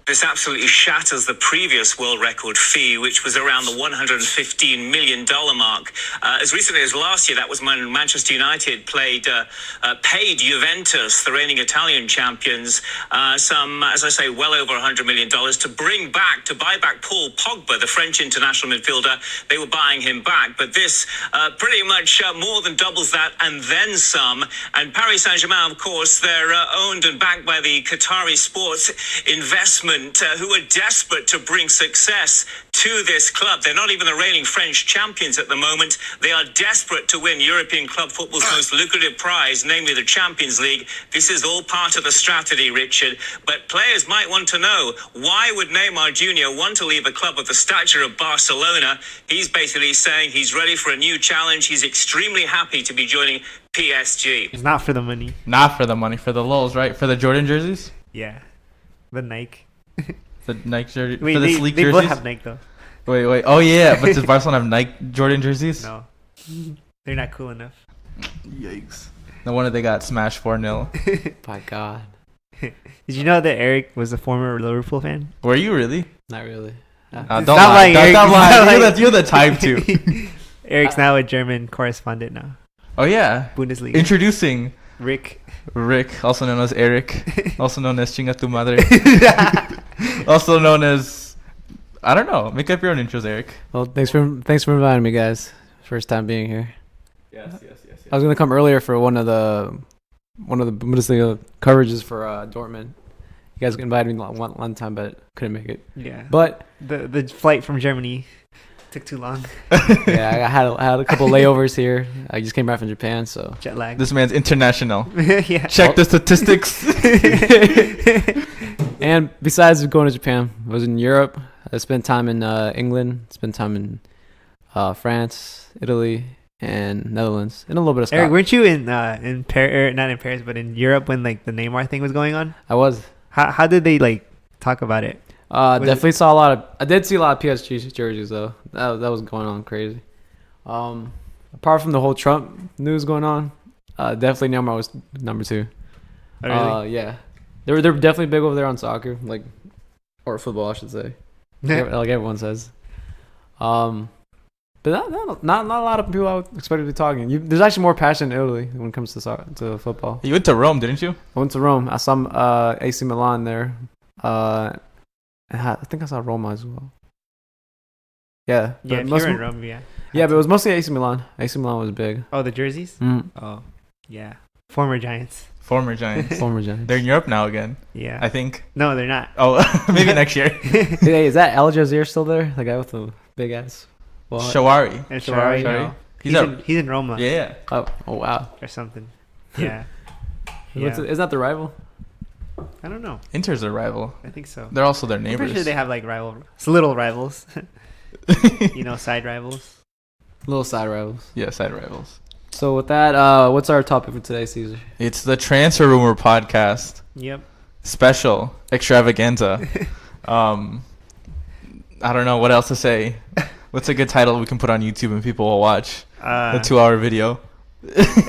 This absolutely shatters the previous world record fee, which was around the $115 million mark. As recently as last year, that was when Manchester United paid Juventus, the reigning Italian champions, as I say, well over $100 million to buy back Paul Pogba, the French international midfielder. They were buying him back, but this pretty much more than doubles that and then some. And Paris Saint-Germain, of course, they're owned and backed by the Qatari sports investment, who are desperate to bring success to this club. They're not even the reigning French champions at the moment. They are desperate to win European club football's most lucrative prize, namely the Champions League. This is all part of the strategy, Richard. But players might want to know, why would Neymar Jr. want to leave a club of the stature of Barcelona? He's basically saying he's ready for a new challenge. He's extremely happy to be joining PSG. It's not for the money. Not for the money, for the lulz, right? For the Jordan jerseys? Yeah. The Nike. The Nike jersey? Wait, for the they sleek both jerseys? have Nike though. Wait. Oh, yeah. But does Barcelona have Nike Jordan jerseys? No. They're not cool enough. Yikes. No wonder they got smashed 4-0. My God. Did you know that Eric was a former Liverpool fan? Were you really? Not really. Don't not lie. like Eric. Don't It's lie. not like- You're the type to. Eric's now a German correspondent now. Oh, yeah. Bundesliga. Introducing Rick. Rick, also known as Eric, also known as Chinga tu madre, also known as, I don't know. Make up your own intros, Eric. Well, thanks for inviting me, guys. First time being here. Yes. I was gonna come earlier for one of the Bundesliga coverages for Dortmund. You guys invited me one time, but couldn't make it. Yeah. But the flight from Germany took too long. yeah, I had a couple layovers here. I just came back from Japan, so Jet lag. This man's international. Yeah. Check the statistics. And besides going to Japan, I was in Europe. I spent time in England. Spent time in France, Italy, and Netherlands, and a little bit of Scotland. Eric, weren't you in Paris? Not in Paris, but in Europe when like the Neymar thing was going on? I was. How did they like talk about it? Definitely saw a lot of. I did see a lot of PSG jerseys though. That was going on crazy. Apart from the whole Trump news going on, definitely Neymar was number 2. Oh, really? Yeah, they're definitely big over there on soccer, or football, I should say. Like everyone says. But not a lot of people I would expect to be talking. There's actually more passion in Italy when it comes to football. You went to Rome, didn't you? I went to Rome. I saw AC Milan there. I think I saw Roma as well. Yeah. Yeah, if you're in Rome, yeah. Yeah, but it was mostly AC Milan. AC Milan was big. Oh, the jerseys? Mm. Oh, yeah. Former Giants. Former Giants. Former Giants. They're in Europe now again. Yeah. I think. No, they're not. Oh, maybe next year. Hey, is that Al Jazeera still there? The guy with the big ass. Well, Shawari. And Shawari, Shawari. no. He's in Roma. Yeah. Oh wow. Or something. Yeah. Is that the rival? I don't know. Inter's a rival. I think so. They're also their I'm neighbors. pretty sure they have like little rivals. Side rivals. Little side rivals. Yeah, side rivals. So with that, what's our topic for today, Caesar? It's the Transfer Rumor Podcast. Yep. Special extravaganza. I don't know what else to say. What's a good title we can put on YouTube and people will watch? A 2-hour video.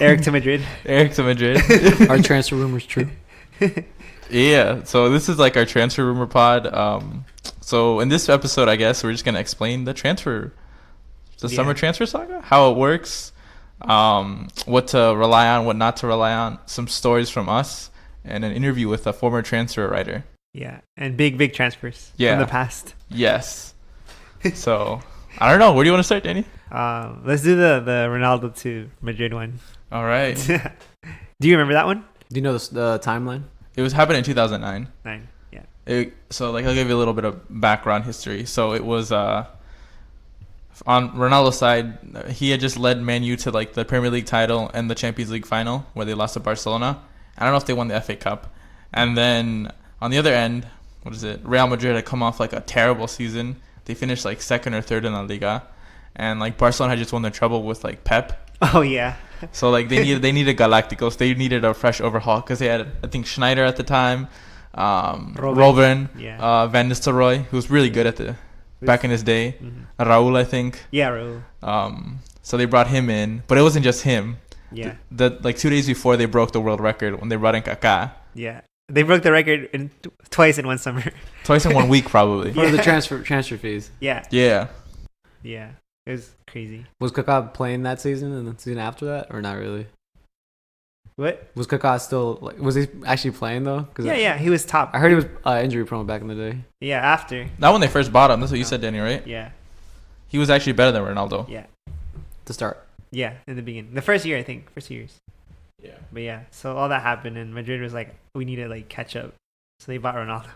Eric to Madrid. Eric to Madrid. Our transfer rumors true. Yeah, so this is like our transfer rumor pod. So in this episode, I guess we're just gonna explain the summer transfer saga, how it works, what to rely on, what not to rely on, some stories from us, and an interview with a former transfer writer. Yeah, and big transfers from the past. Yes. So I don't know. Where do you want to start, Danny? Let's do the Ronaldo to Madrid one. All right. Do you remember that one? Do you know the timeline? It was happened in 2009. Yeah. So I'll give you a little bit of background history. So it was on Ronaldo's side, he had just led Man U to like the Premier League title and the Champions League final where they lost to Barcelona. I don't know if they won the FA Cup. And then on the other end, Real Madrid had come off like a terrible season. They finished like second or third in La Liga, and like Barcelona had just won their treble with like Pep. Oh yeah. So like they needed Galacticos. They needed a fresh overhaul because they had, I think, Schneider at the time, Robben, Van Nistelrooy, who was really good back in his day. Mm-hmm. Raúl, I think. Yeah, Raúl. So they brought him in, but it wasn't just him. Yeah. Like 2 days before, they broke the world record when they brought in Kaká. Yeah. They broke the record twice in one summer. Twice in 1 week, probably. What are the transfer fees? Yeah, Yeah. yeah, it was crazy. Was Kaká playing that season and the season after that, or not really? What? Was Kaká still like? Was he actually playing though? Yeah, he was top. I heard he was injury prone back in the day. Yeah, after. Not when they first bought him. That's what you said, Danny, right? Yeah, He was actually better than Ronaldo. yeah, To start. yeah. In the beginning, the first year, I think, first years. Yeah. But yeah, so all that happened, and Madrid was like, we need to like catch up, so they bought Ronaldo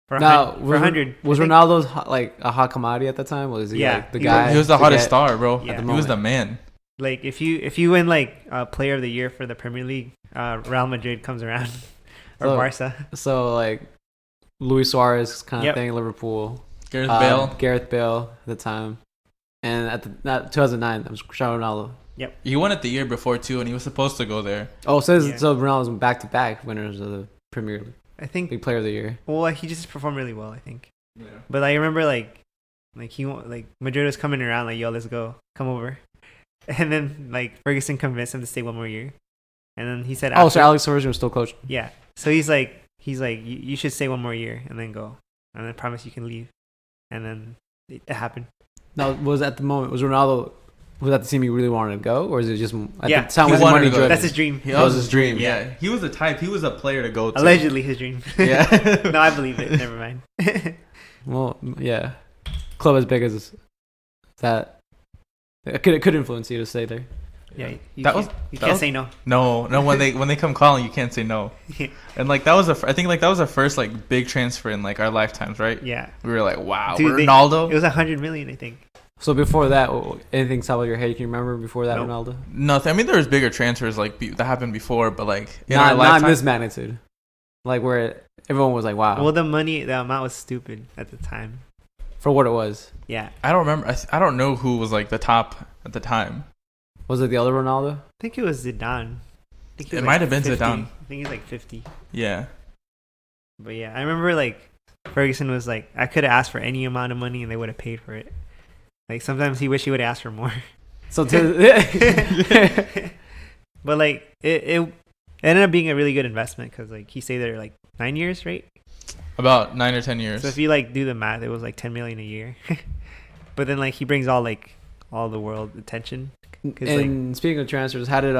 for Now, for was 100. Was I think. Ronaldo's like a hot commodity at the time? Was he Yeah, like the he guy? He was the to hottest get- star, bro. Yeah. He was the man. Like if you win like Player of the Year for the Premier League, Real Madrid comes around or So- Barca. So like Luis Suarez kind of Yep. thing, Liverpool. Gareth Bale. Gareth Bale at the time, and at the not 2009, it was Cristiano Ronaldo. He won it the year before too, and he was supposed to go there. Oh, so Yeah. so Ronaldo's back-to-back winners of the Premier I think. League Player of the Year. Well, he just performed really well, I think. Yeah. But I remember like Madrid was coming around like, yo, let's go, come over, and then like Ferguson convinced him to stay one more year, and then he said, Oh, so after- Alex Ferguson was still coaching. yeah. So he's like, you should stay one more year and then go, and then promise you can leave, and then it happened. Now, was at the moment was Ronaldo? Was that the team he really wanted to go, or is it just at Yeah, the time he was wanted money to go. driven? That's his dream. That was his dream. Yeah. Yeah. He was the type. He was a player to go to. Allegedly his dream. Yeah. No, I believe it. Never mind. Well, yeah, club as big as that, it could influence you to stay there. Yeah, you That can't, was- you that can't was- say no. No. When they come calling, you can't say no. And like that was I think like that was our first like big transfer in like our lifetimes, right? Yeah, We were like, wow, Dude, Ronaldo. it was 100 million, I think. So before that, anything top of your head you can remember before that, Nope. Ronaldo? Nothing. I mean, there was bigger transfers like that happened before, but like in Not our lifetime, this magnitude, like where everyone was like, wow, Well, the amount was stupid at the time. for what it was. Yeah, I don't remember. I don't know who was like the top at the time. Was it the other Ronaldo? I think it was Zidane. I think he It was might have been 50. Zidane. I think he's like 50. Yeah. But yeah, I remember like Ferguson was like, I could have asked for any amount of money and they would have paid for it. Like sometimes he wished he would have asked for more. So But like it ended up being a really good investment because like he stayed there like 9 years, right? About 9 or 10 years. So if you like do the math, it was like 10 million a year. But then like he brings all the world attention. 'Cause, and speaking of transfers, how did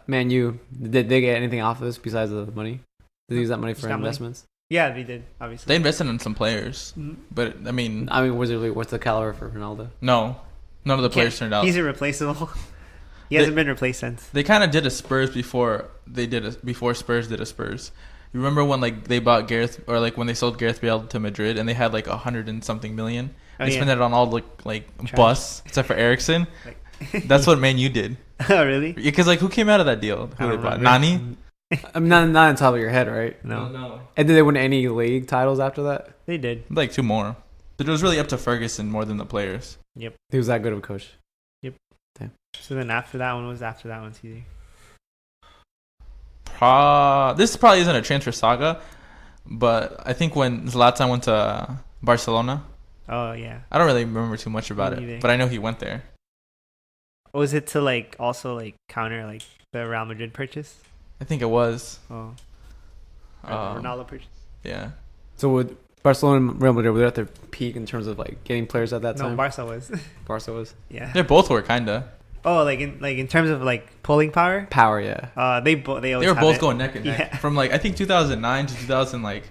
Man U, did they get anything off of this besides the money? Did they use that money Just for got money. investments? Yeah, they did obviously. they invested in some players, Mhm. but I mean, I mean, was it really worth the caliber for Ronaldo? no, none of the players turned out. He's irreplaceable. He hasn't been replaced since. They kind of did a Spurs before before Spurs did a Spurs. You remember when like they bought Gareth or like when they sold Gareth Bale to Madrid and they had like 100 and something million. Oh, They yeah. spent it on all like Trash. busts except for Ericsson. That's what Man U did. Oh really? Because like who came out of that deal? Who I they don't bought? remember. Nani? I mean, not on top of your head, right? No, And did they win any league titles after that? they did. Like 2 more. But it was really up to Ferguson more than the players. He was that good of a coach. So then after that one Caesar. This probably isn't a transfer saga, but I think when Zlatan went to Barcelona, Oh yeah. I don't really remember too much about Me it, neither. but I know he went there. Was it to like also like counter like the Real Madrid purchase? I think it was. Oh, or Um, the Ronaldo purchase. Yeah. So would Barcelona and Real Madrid, were they at their peak in terms of like getting players at that No, time? Barca was. Barca was. Yeah. They both were kinda. Oh, like in terms of like pulling power. Power, yeah. They always They were have both it. going neck and neck Yeah. from like I think 2009 to 2000 like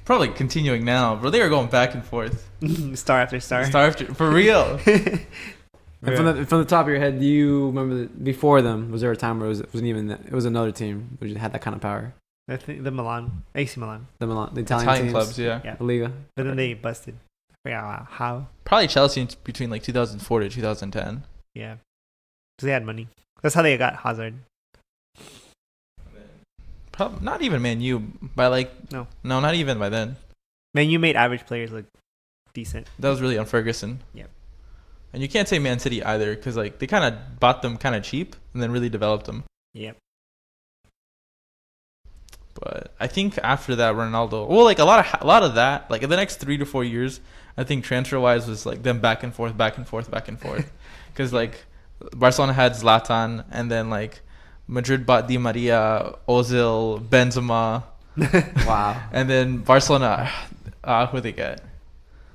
probably continuing now, but they were going back and forth. Star after star. Star after, for real. And from the top of your head, do you remember before them? Was there a time where it wasn't even it was another team which had that kind of power? I think the Milan, AC Milan. The Italian Italian teams, clubs, yeah. Yeah. the Liga. But then they busted. I forgot how. Probably Chelsea between like 2004 to 2010. Yeah. Because they had money. That's how they got Hazard. Probably not even Man U by like No. not even by then. Man, you made average players look decent. That was really on Ferguson. Yep. And you can't say Man City either because like they kind of bought them kind of cheap and then really developed them. Yep. But I think after that, Ronaldo. Well, like a lot of that, like in the next 3 to 4 years, I think transfer wise was like them back and forth, because like Barcelona had Zlatan, and then like Madrid bought Di Maria, Ozil, Benzema, Wow. And then Barcelona, who they get?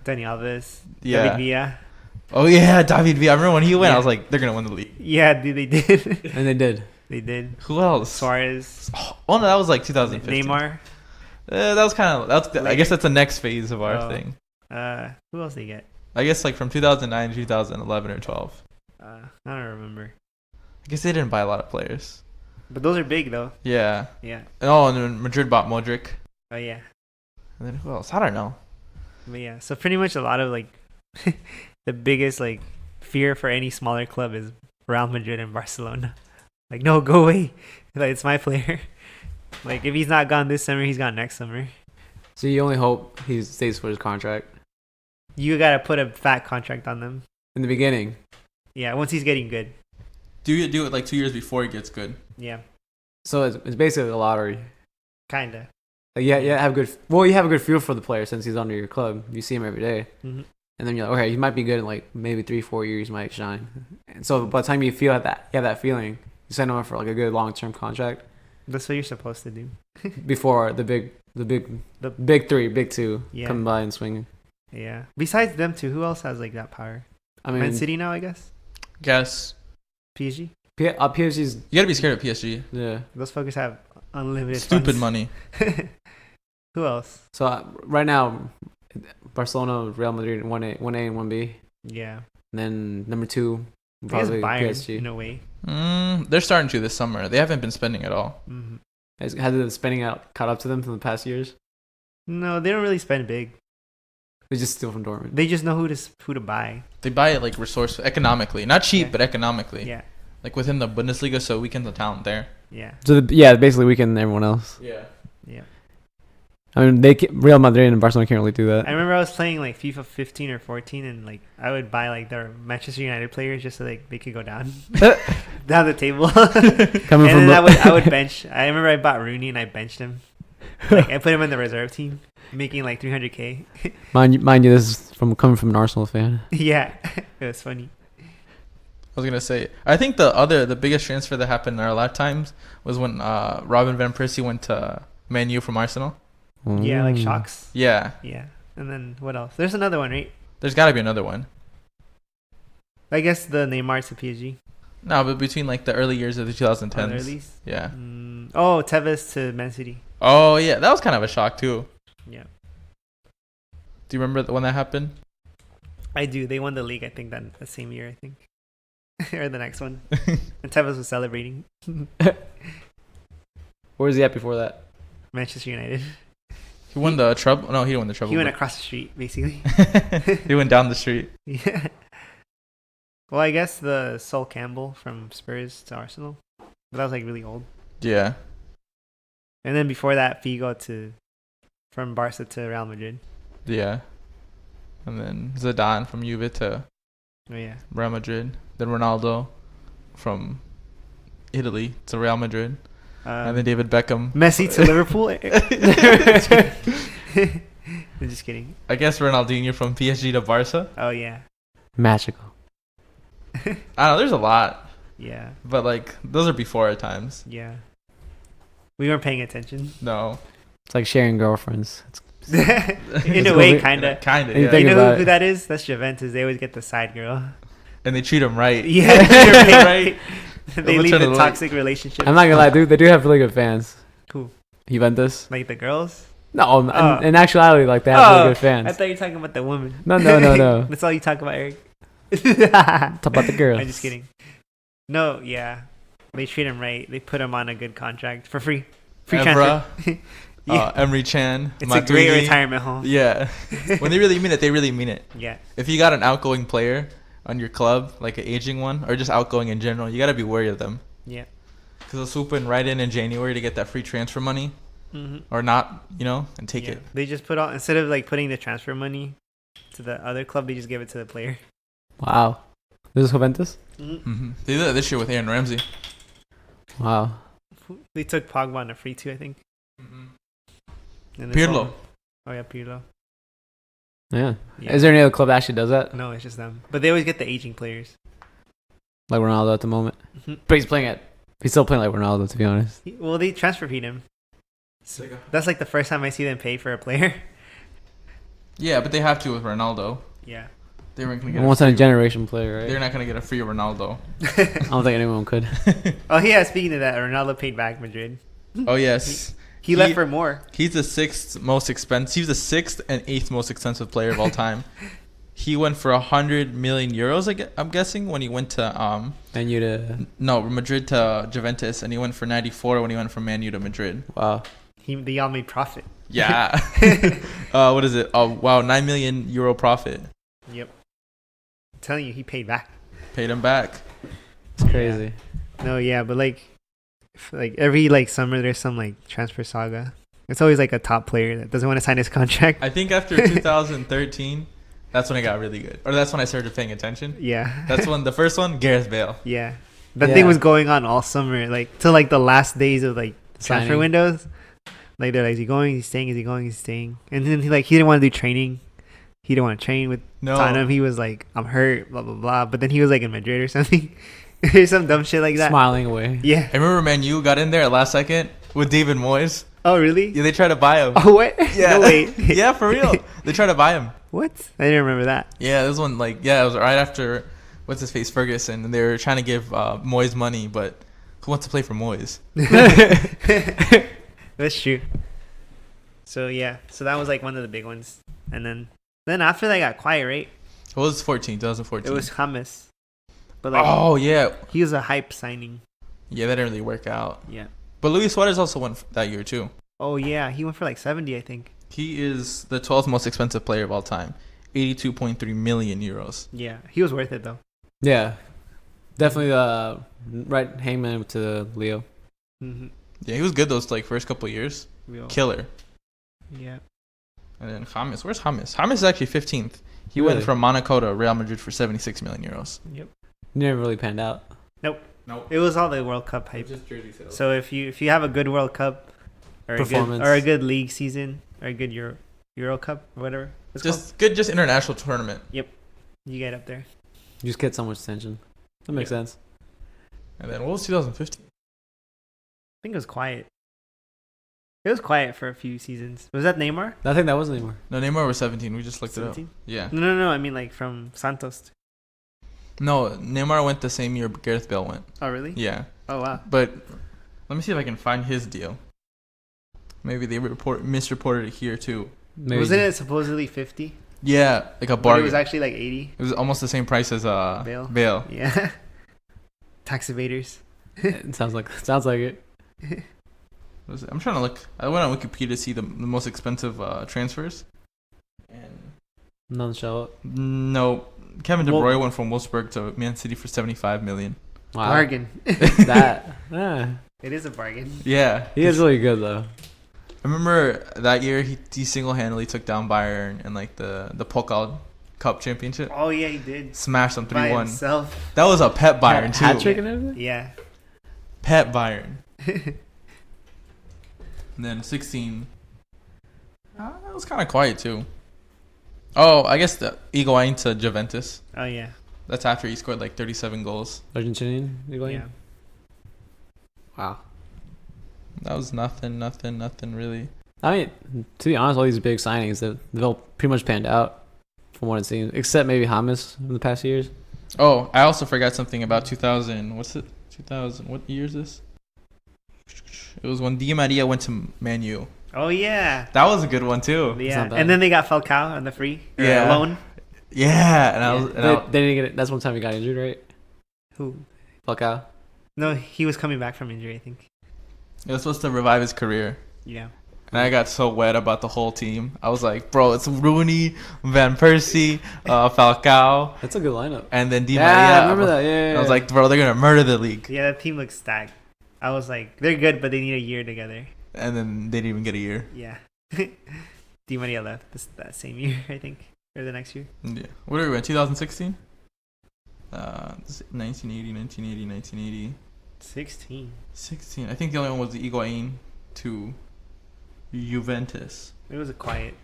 Dani Alves. Yeah. David Villa. Oh yeah, David Villa. I remember when he went, I Yeah. was like, they're gonna win the league. Yeah, dude, they did. And they did. They did. Who else? Suarez. Oh no, that was like 2015. Neymar. That was kind of. I guess that's the next phase of our Oh. thing. Who else they get? I guess like from 2009 to 2011 or 12. I don't remember. I guess they didn't buy a lot of players. But those are big though. Yeah. Yeah. Oh, and then Madrid bought Modric. Oh yeah. And then who else? I don't know. But yeah. So pretty much a lot of like the biggest like fear for any smaller club is Real Madrid and Barcelona. Like, no, go away. Like, it's my player. Like, if he's not gone this summer, he's gone next summer. So you only hope he stays for his contract You gotta put a fat contract on them. in the beginning. Yeah, once he's getting good. Do it like 2 years before he gets good. Yeah, So it's basically a lottery. kinda. Like, yeah, have a good. Well, you have a good feel for the player since he's under your club. You see him every day, Hmm. and then you're like, okay, he might be good in like maybe 3-4 years, he might shine. And so by the time you feel that, you have that feeling, you sign him up for like a good long-term contract That's what you're supposed to do. before the big three, big two Yeah. come by and swing. Yeah. Besides them two, who else has like that power? I mean, Man City now, I guess. Guess PSG. PSG's you gotta be scared of PSG. yeah. Those fuckers have unlimited Stupid funds. money. Who else? So right now, Barcelona, Real Madrid, 1A and 1B, Yeah. and then number 2 I guess probably Bayern PSG. in a way. They're starting to this summer. They haven't been spending at all. Hmm. Has the spending out caught up to them from the past years? No, they don't really spend big. They just steal from Dortmund. They just know who to buy. They buy it like resource economically, not cheap, Yeah. but economically. Yeah. Like within the Bundesliga, so weaken the talent there. Yeah. So basically weaken everyone else. Yeah. Yeah. I mean, Real Madrid and Barcelona can't really do that. I remember I was playing like FIFA 15 or 14, and like I would buy like their Manchester United players just so like they could go down down the table. Coming And from then I would bench. I remember I bought Rooney and I benched him. Like I put him in the reserve team, making like 300k. mind you, this is coming from an Arsenal fan. Yeah, it was funny. I was gonna say, I think the biggest transfer that happened in our lifetimes was when Robin van Persie went to Man U from Arsenal. Yeah, like Mm. shocks. Yeah, Yeah, and then what else? There's another one, right? there's got to be another one. I guess the Neymar to PSG. No, but between like the early years of the 2010s. On the earlies. Yeah. Oh, Tevez to Man City. Oh yeah, that was kind of a shock too. Yeah, Do you remember when that happened? I do. They won the league. I think that the same year. I think, or the next one. And Tevez was celebrating. Where was he at before that? Manchester United. He won the treble. No, he didn't win the treble. He went but- across the street, basically. he went down the street. Yeah. Well, I guess the Sol Campbell from Spurs to Arsenal. But that was like really old. Yeah. And then before that, Figo from Barca to Real Madrid. Yeah. And then Zidane from Juve to Oh yeah. Real Madrid. Then Ronaldo from Italy to Real Madrid. And then David Beckham. Messi to Liverpool. I'm just kidding. I guess Ronaldinho from PSG to Barca. Oh yeah. Magical. I don't know. There's a lot. Yeah. But like, those are before our times. Yeah. We weren't paying attention. No. It's like sharing girlfriends. In a way, kind of. Kind of, You yeah. think You know about who it. that is? That's Juventus. They always get the side girl. And they treat him right. Yeah, they're paid right. They I'm leave trying the to, like- toxic relationship. I'm not gonna lie, dude. They do have really good fans. Cool. Juventus. Like the girls? No, Oh. in actuality, like they have really good I fans. thought you were talking about the woman. No. That's all you talk about, Eric. Talk about the girls. I'm just kidding. No, yeah. They treat him right. They put him on a good contract for free. Free Evra, transfer. Yeah. Emery Chan. It's a great Matuidi. retirement home. Yeah. When they really mean it, they really mean it. Yeah. If you got an outgoing player on your club, like an aging one, or just outgoing in general, you got to be wary of them. Yeah. Because they'll swoop in right in January to get that free transfer money, Mm-hmm. or not, and take it. They just put all, instead of like putting the transfer money to the other club, they just give it to the player. Wow. This is Juventus? Mm-hmm. They did that this year with Aaron Ramsey. Wow. They took Pogba on a free too, I think. And this Pirlo. one- Oh yeah, Pirlo. Yeah. Yeah. Is there any other club that actually does that? No, it's just them. But they always get the aging players. Like Ronaldo at the moment? Mhm. But he's still playing like Ronaldo, to be honest. Well, they transfer feed him. So that's like the first time I see them pay for a player. Yeah, but they have to with Ronaldo. Yeah. They weren't gonna get. Once in a generation player, right? They're not gonna get a free Ronaldo. I don't think anyone could. Oh yeah, speaking of that, Ronaldo paid back Madrid. Oh yes. He left for more. He's the sixth most expensive. He's the sixth and eighth most expensive player of all time. He went for 100 million euros. I'm guessing when he went to And you to Madrid to Juventus, and he went for 94 when he went from Man U to Madrid. wow. They all made profit. Yeah. What is it? Oh wow, 9 million euro profit. Yep. I'm telling you, he paid back. Paid him back. It's crazy. No, yeah, but like every like summer there's some like transfer saga. It's always like a top player that doesn't want to sign his contract. I think after 2013, that's when it got really good, or that's when I started paying attention. Yeah. That's when the first one, Gareth Bale. Yeah. That Yeah. thing was going on all summer, like till like the last days of like transfer Signing. windows. Like they're like, is he going? He's staying. Is he going? He's staying. And then he didn't want to do training. He didn't want to train with Tottenham. He was like, I'm hurt, blah blah blah. But then he was like in Madrid or something. Some dumb shit like that. Smiling away. Yeah. I remember Man U got in there at last second with David Moyes. Oh really? Yeah, they tried to buy him. Oh what? Yeah. No way. Yeah, for real. They tried to buy him. What? I didn't remember that. Yeah, this one it was right after what's his face Ferguson, and they were trying to give Moyes money, but who wants to play for Moyes? That's true. So yeah, so that was like one of the big ones, and then after that got quiet, right? What was 2014? It was James, but like Oh yeah, he was a hype signing. yeah, that didn't really work out. Yeah. But Luis Suarez also went that year too. Oh yeah, he went for like 70, I think. He is the 12th most expensive player of all time, 82.3 million euros. Yeah, he was worth it though. Yeah. Definitely right hangman to Leo. Mm-hmm. Yeah, he was good those like first couple years. Killer. Yeah. And then James, where's James? James is actually 15th. He Really? went from Monaco to Real Madrid for 76 million euros. Yep. Never really panned out. Nope. It was all the World Cup hype. Just jersey sales. So if you have a good World Cup or Performance. a good league season or a good Euro Cup or whatever, it's Just good, just international tournament. called, you get up there. You just get so much attention. That makes sense. And then what was 2015? I think it was quiet. It was quiet for a few seasons. Was that Neymar? I think that was Neymar. No, Neymar was 17. We just looked 17? it up. Yeah. No. I mean like from Santos. No, Neymar went the same year Gareth Bale went. Oh really? Yeah. Oh wow. But let me see if I can find his deal. Maybe they misreported it here too. Maybe. Wasn't it supposedly 50? Yeah, like a But bargain. it was actually like 80. It was almost the same price as Bale. Yeah. Tax evaders. It sounds like it. I'm trying to look. I went on Wikipedia to see the most expensive transfers. And None show up. no, Kevin De Bruyne went from Wolfsburg to Man City for 75 million. Wow. Bargain. That. Yeah. It is a bargain. Yeah, He is really good though. I remember that year he single-handedly took down Bayern in like the Pokal Cup Championship. Oh yeah, he did. Smashed them By 3-1. himself. That was a pet Bayern too. Hat trick and everything. Yeah. Pet Bayern. And then 16. It was kind of quiet too. Oh, I guess the Higuain to Juventus. Oh yeah. That's after he scored like 37 goals. Argentinian. You going? Yeah. Wow. That was nothing really. I mean, to be honest, all these big signings they've all pretty much panned out from what it seems, except maybe James in the past years. Oh, I also forgot something about 2000. What's it? 2000. What year is this? It was when Di Maria went to Man U. Oh yeah. That was a good one too. Yeah. not bad. And then they got Falcao on the free. Or Yeah. loan. Yeah, and I was. They didn't get it. That's one time he got injured, right? Who? Falcao. No, he was coming back from injury, I think. It was supposed to revive his career. Yeah. And I got so wet about the whole team. I was like, bro, it's Rooney, Van Persie, Falcao, That's a good lineup. and then Di Yeah, Maria. I remember that. Yeah. I was like, bro, they're going to murder the league. Yeah, that team looks stacked. I was like, they're good, but they need a year together. And then they didn't even get a year. Yeah. Di Maria left that same year, I think, or the next year. Yeah. What are we in, 2016? 1980, 1980. 16. 16. I think the only one was the Higuain to Juventus. It was a quiet.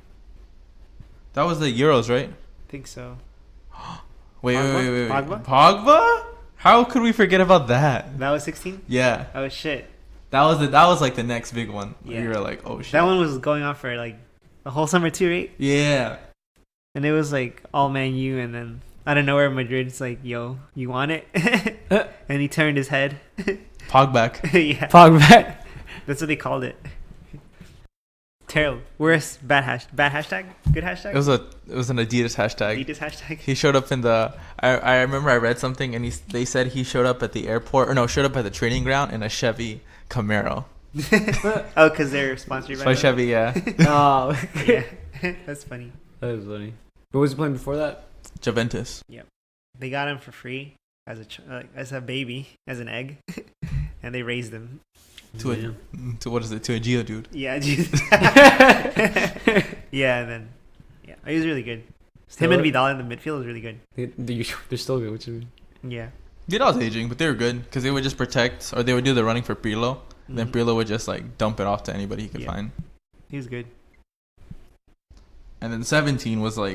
That was the Euros, right? I think so. Wait. Pogba? Pogba? How could we forget about that? That was 16? Yeah. Oh shit. That was like the next big one. Yeah. You were like, oh shit. That one was going on for like the whole summer too, right? Yeah. And it was like all Man U, and then out of nowhere, Madrid's like, "Yo, you want it?" And he turned his head. Pogba. Yeah, Pogba. that's what they called it. Terrible. Worst bad hashtag. Good hashtag. It was an Adidas hashtag. Adidas hashtag. He showed up in the. I remember I read something and they said he showed up at the airport or no, showed up at the training ground in a Chevy Camaro. Oh, because they're sponsored by By them? Chevy, yeah. Oh, Yeah, that's funny. that is funny. What was he playing before that? Juventus. They got him for free as a baby, as an egg, and they raised him. To what is it? To a Geodude. Yeah, Jesus. Yeah, and then he was really good. Still Him and it? Vidal in the midfield was really good. They're still good. What you mean? Yeah. Vidal's aging, but they were good because they would just protect or they would do the running for Pirlo. Then Mhm. Pirlo would just like dump it off to anybody he could Yeah. find. He was good. And then 17 was where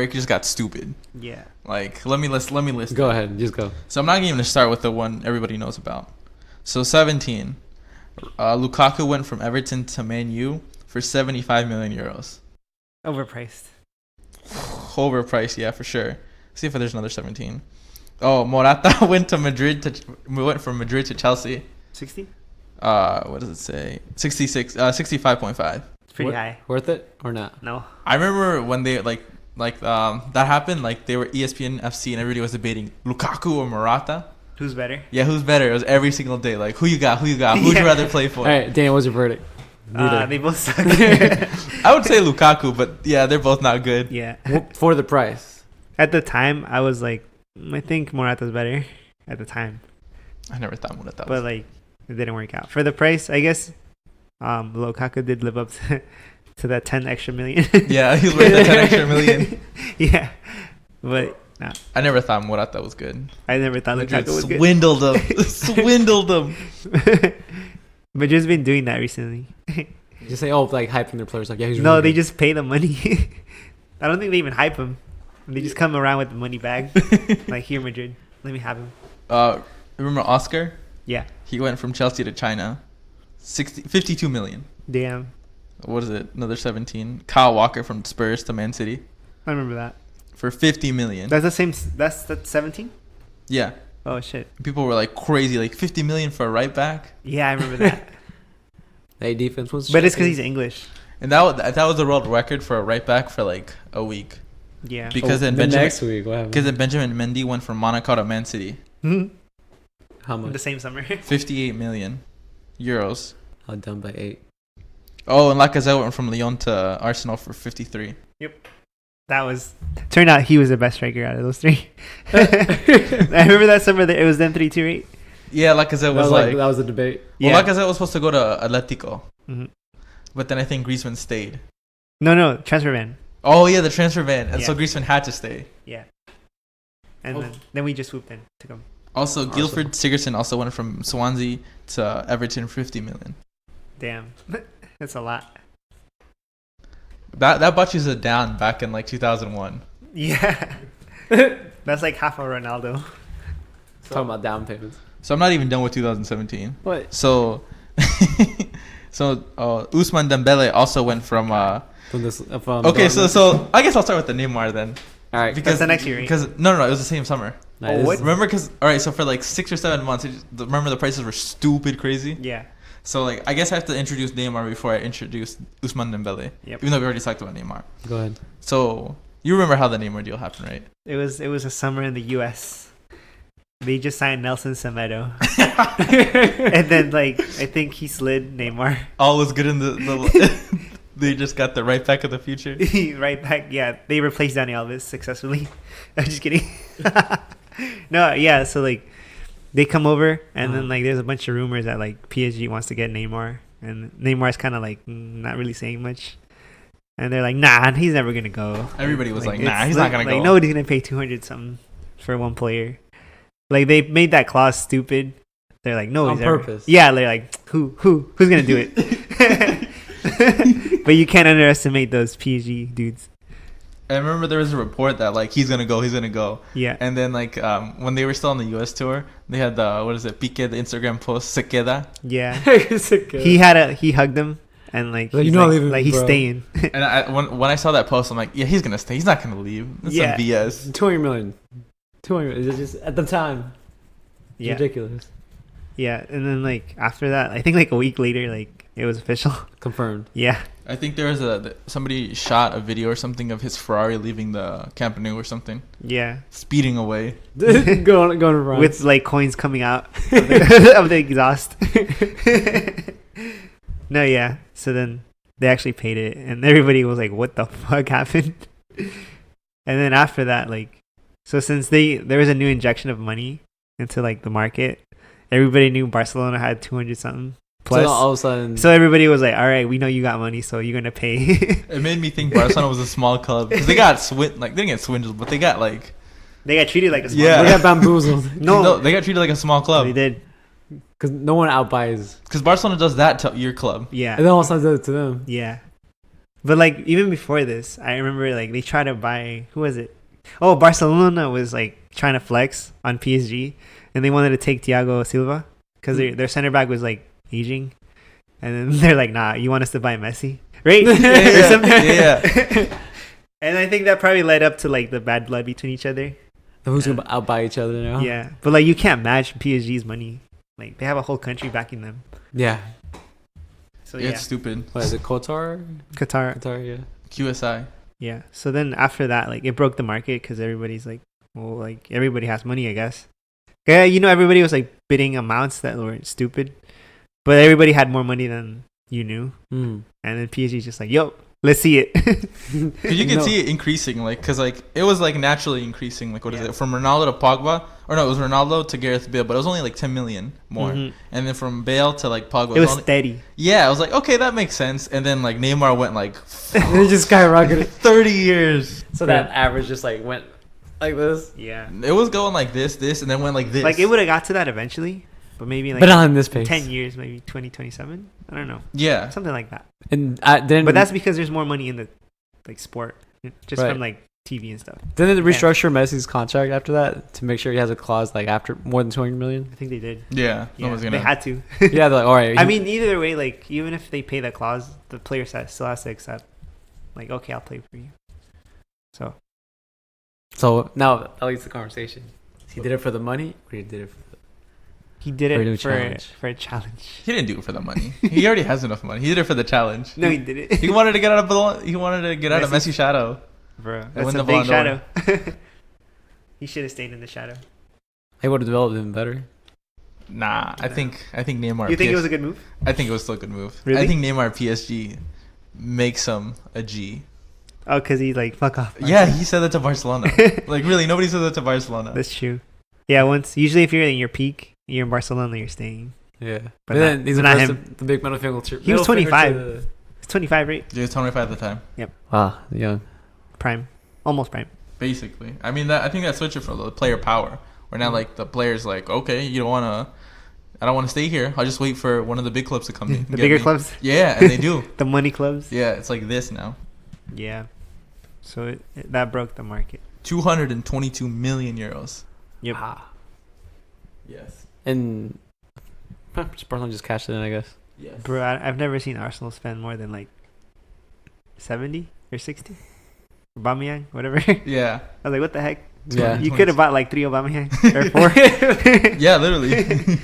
it just got stupid. Yeah. Like let me list. Go ahead. Just go. So I'm not even gonna start with the one everybody knows about. So 17, Lukaku went from Everton to Man U for 75 million euros. Overpriced. Overpriced, yeah, for sure. See if there's another 17. Oh, Morata went from Madrid to Chelsea. 60? What does it say? 65.5. It's pretty high. Worth it or not? No. I remember when they that happened. Like they were ESPN FC and everybody was debating Lukaku or Morata. Who's better? Yeah, who's better? It was every single day. Like who you got? Who'd you rather play for? All right, Daniel, what's your verdict? They both suck. I would say Lukaku, but yeah, they're both not good. Yeah. For the price. At the time, I was like, I think Morata's better at the time. I never thought Morata was. But like, it didn't work out. For the price, I guess Lukaku did live up to that 10 extra million. Yeah, he was worth the 10 extra million. Yeah. But nah, I never thought Morata was good. I never thought Madrid Lukaku was good. swindled him. Swindled him. Madrid's been doing that recently. Just say, like hyping their players. Like, yeah, he's No, really they good. just pay the money. I don't think they even hype him. They just come around with the money bag. Like, here, Madrid, let me have him. Remember Oscar? Yeah. He went from Chelsea to China. 52 million. Damn. What is it? Another 17. Kyle Walker from Spurs to Man City I remember that. for 50 million. That's the same. That's 17? Yeah. Oh, shit. People were like crazy, like 50 million for a right back. Yeah, I remember that. Hey, defense was. But it's because he's English. And that was the world record for a right back for like a week. Yeah. Because then the Benjamin, next week, what happened? because then Benjamin Mendy went from Monaco to Man City. How The much? same summer. 58 million euros. I'll down by 8. Oh, and Lacazette went from Lyon to Arsenal for 53. That was. Turned out he was the best striker out of those three. I remember that summer that it was then 3-2, right? Yeah, Lacazette was like that was a debate. well, Yeah. Lacazette was supposed to go to Atletico, Mhm. but then I think Griezmann stayed. No, transfer ban. Oh yeah, the transfer ban, and so Yeah. Griezmann had to stay. Yeah. And Oh. then we just swooped in, took him. Also, Guilford Sigurdsson also went from Swansea to Everton for 50 million. Damn. That's a lot. That brought you down back in like 2001. Yeah. That's like half of Ronaldo. Talking about down payments. So I'm not even done with 2017. What? So, Ousmane Dembele also went from. From this. From Okay, Dortmund? so I guess I'll start with the Neymar then. All right. Because the next year, right? Because no, it was the same summer. Nice. what? Remember, because all right, so for like 6 or 7 months, remember the prices were stupid crazy. Yeah. So like, I guess I have to introduce Neymar before I introduce Ousmane Dembele. Yep. Even though we already talked about Neymar. Go ahead. So you remember how the Neymar deal happened, right? It was a summer in the U.S. They just signed Nelson Semedo. And then, like, I think he slid Neymar. All was good in the they just got the right back of the future. Right back. Yeah, they replaced Dani Alves successfully. I'm just kidding. No, yeah, so, like, they come over, and then, like, there's a bunch of rumors that, like, PSG wants to get Neymar. And Neymar's kind of, like, not really saying much. And they're like, nah, he's never going to go. Everybody was like, it's nah, he's not gonna like, go. Nobody's going to pay 200 something for one player. Like, they made that clause stupid. They're like, no, On he's ever- purpose. Yeah, they're like, who's going to do it? But you can't underestimate those PSG dudes. I remember there was a report that like he's gonna go. Yeah. And then like when they were still on the U.S. tour, they had the Pique, the Instagram post se queda, Yeah. He He hugged him and like Like, he's you're not like, leaving, like he's bro. staying. and when I saw that post, I'm like, yeah, he's gonna stay. He's not gonna leave. That's Yeah. some BS. 200 million. 200 million. It's just at the time. It's Yeah. ridiculous. Yeah. And then like after that, I think like a week later, like it was official. Confirmed. Yeah. I think there was somebody shot a video or something of his Ferrari leaving the Camp Nou or something, Yeah. speeding away. going around. With like coins coming out of the, of the exhaust. No, yeah. So then they actually paid it, and everybody was like, "What the fuck happened?" And then after that, like, so since there was a new injection of money into like the market, everybody knew Barcelona had 200 something plus. So all of a sudden, So everybody was like, "All right, we know you got money, so you're gonna pay." It made me think Barcelona was a small club because they got they didn't get swindled, but they got like They got treated like a small Yeah. they got bamboozled No, they got treated like a small club. they did. because no one outbuys. Because Barcelona does that to your club. Yeah. And then all of a sudden, does it to them. Yeah. But like even before this, I remember like they tried to buy, who was it? Oh, Barcelona was like trying to flex on PSG, and they wanted to take Thiago Silva because their center back was like aging, and then they're like, "Nah, you want us to buy Messi, right?" Or something. Yeah. And I think that probably led up to like the bad blood between each other. Who's gonna outbuy each other now? Yeah, but like you can't match PSG's money. Like they have a whole country backing them. Yeah. So Yeah, yeah, it's stupid. What is it? Qatar? Qatar. Qatar. Yeah. QSI. Yeah. So then after that, like it broke the market because everybody's like, well, like everybody has money, I guess. Yeah, you know, everybody was like bidding amounts that were stupid, but everybody had more money than you knew. Mm. And then PSG's just like, yo, let's see it. Because you can No. see it increasing, like, because like it was like naturally increasing, like what is Yeah. it, from Ronaldo to Pogba, or no, it was Ronaldo to Gareth Bale, but it was only like 10 million more, Mhm. and then from Bale to like Pogba, It was only, steady. yeah, I was like, okay, that makes sense, and then like Neymar went like They just skyrocketed. 30 years. So that average just like went like this. Yeah. It was going like this, and then went like this. Like it would have got to that eventually, but maybe like But not in this pace. 10 years, maybe 2027. I don't know. Yeah. Something like that. And then, But that's because there's more money in the like sport, just Right. from like TV and stuff. didn't they restructure Messi's contract after that to make sure he has a clause like after more than 200 million? I think they did. Yeah. Yeah, No one's they gonna. had to. Yeah, they're like, all right. I mean, either way, like even if they pay that clause, the player still has to accept. Like, okay, I'll play for you. So so now that leads to the conversation. He did it for the money, or he did it for he did For a new it challenge. for a challenge. He didn't do it for the money. He already has enough money. He did it for the challenge. No, he did it. He wanted to get out of Messi. Messi's shadow. Bro, win that's the a big Ballon shadow. He should have stayed in the shadow. He would have developed him better. Nah, I think Neymar. You think it PS was a good move? I think it was still a good move. Really? I think Neymar PSG makes him a G. Oh, because he like fuck off. Yeah, he said that to Barcelona. Like really, nobody said that to Barcelona. That's true. Yeah, usually if you're in your peak, you're in Barcelona, you're staying. Yeah, But but then not- he's but not the big middle finger. He was 25. It's 25, right? He was 25 at the time, Wow, young. Prime, almost prime. basically. I mean, I think that switched it from the player power, where now like the players like, okay, I don't want to stay here. I'll just wait for one of the big clubs to come in. The bigger clubs, Yeah, and they do. the money clubs. Yeah, it's like this now. Yeah. So that broke the market. 222 million euros. Yep. Ah. Yes. And Barcelona just cashed it in, I guess. Yes. Bro, I've never seen Arsenal spend more than like 70 or 60. Aubameyang, whatever. Yeah. I was like, what the heck? Yeah. You could have bought like 3 Aubameyang or 4. Yeah, literally.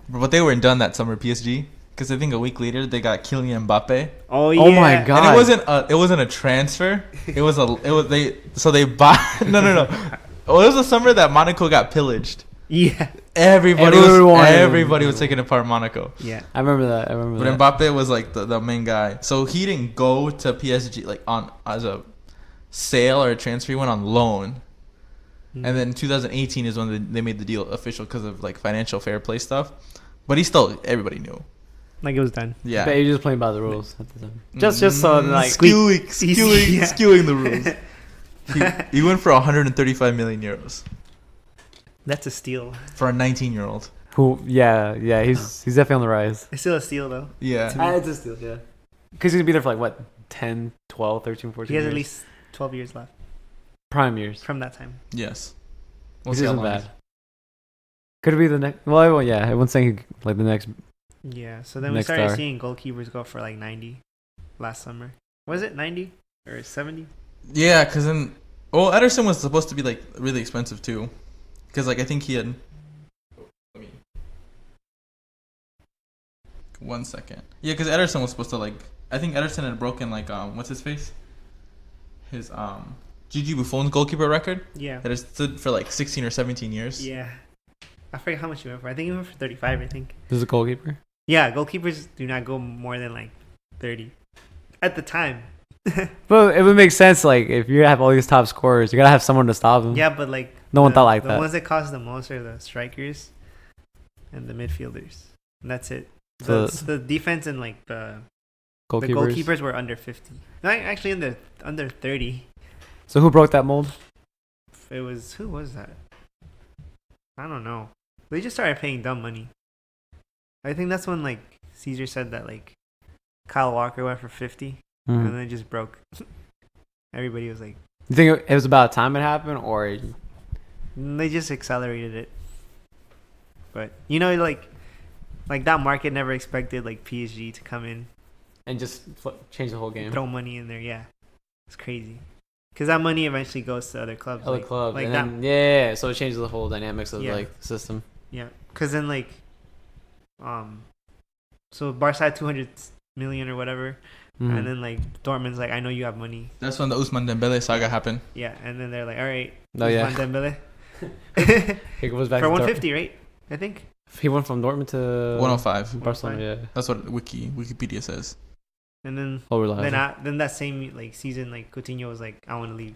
But they weren't done that summer, PSG, because I think a week later they got Kylian Mbappe. Oh yeah. Oh my God. And it wasn't a transfer. They bought no. Oh, it was the summer that Monaco got pillaged. Yeah. Everybody was taking apart Monaco. Yeah. I remember that. But Mbappe was like the main guy. So he didn't go to PSG like on as a sale or a transfer. He went on loan. And then 2018 is when they made the deal official because of like financial fair play stuff. But everybody knew. Like it was done. Yeah. But you're just playing by the rules at the time. Just so like skewing the rules. He went for 135 million euros That's a steal. for a 19-year-old. who? Yeah, he's definitely on the rise. It's still a steal though. Yeah. It's a steal, yeah. Because he's gonna be there for like what, 10, 12, 13, 14 He has years. at least 12 years left Prime years. from that time. Yes. We'll Which see how isn't long bad. Could it be the next? Well, everyone, yeah, everyone's saying like the next. Yeah. So then we Next started star. seeing goalkeepers go for like 90 last summer. Was it 90 or 70? Yeah, because then, well, Ederson was supposed to be like really expensive too, because like I think he had. Let me. 1 second. Yeah, because Ederson was supposed to like. I think Ederson had broken like what's his face? His Gigi Buffon's goalkeeper record Yeah. that has stood for like 16 or 17 years. Yeah. I forget how much he went for. I think he went for 35. I think. This is a goalkeeper. Yeah, goalkeepers do not go more than like 30 at the time. But it would make sense, like if you have all these top scorers, you gotta have someone to stop them. Yeah, but like No one thought like the that. ones that cost the most are the strikers and the midfielders. And that's it. The defense and like the goalkeepers were under 50. No, actually under 30. So who broke that mold? It was who was that? I don't know. They just started paying dumb money. I think that's when like Caesar said that like Kyle Walker went for 50 and then it just broke. Everybody was like, You think it was about time it happened, or they just accelerated it. But you know, like that market never expected like PSG to come in, and just change the whole game? throw money in there. Yeah, it's crazy. Because that money eventually goes to other clubs. Other clubs, like and that. then, yeah, so it changes the whole dynamics of Yeah. like the system. Yeah, because then like, so Barca had 200 million or whatever, Mhm. and then like Dortmund's like, I know you have money. That's when the Usman Dembele saga happened. Yeah, and then they're like, all right, Oh, yeah. Ousmane Dembele He goes back for to 150, right? I think. He went from Dortmund to 105. Barcelona. Yeah, That's what Wikipedia says. And then overlap. then that same like season, like Coutinho was like, I want to leave,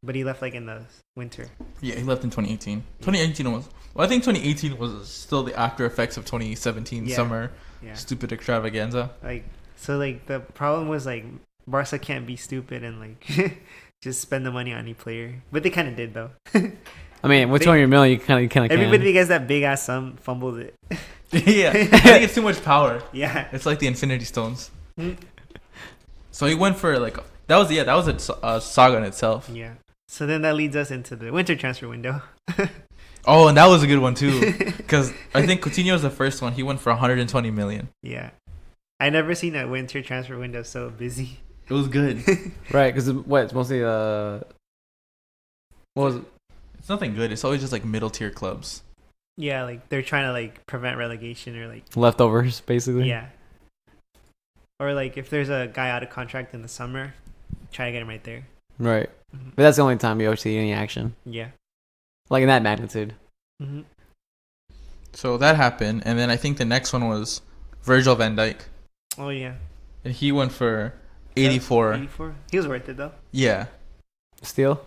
but he left like in the winter. Yeah, he left in 2018. 2018 was. Well, I think 2018 was still the after effects of 2017 Yeah. summer Yeah, stupid extravaganza. like so like the problem was like Barca can't be stupid and like just spend the money on any player, but they kind of did though. I mean, with They- 200 million, you kind of can. Everybody that gets that big ass sum fumbled it. Yeah, I think it's too much power. Yeah. It's like the Infinity Stones. Mm. So he went for like that was a saga in itself. Yeah. So then that leads us into the winter transfer window. Oh, and that was a good one too, because I think Coutinho was the first one. He went for 120 million. Yeah. I never seen a winter transfer window so busy. It was good. Right, because it's mostly what was it? It's nothing good. It's always just like middle tier clubs. Yeah, like they're trying to like prevent relegation or like Leftovers, basically. yeah. Or like if there's a guy out of contract in the summer, try to get him right there. Right, Mhm. but that's the only time you ever see any action, Yeah. like in that magnitude. hmm So that happened, and then I think the next one was Virgil van Dijk, Oh yeah. and he went for 84. 84. He was worth it though. Yeah, Steal.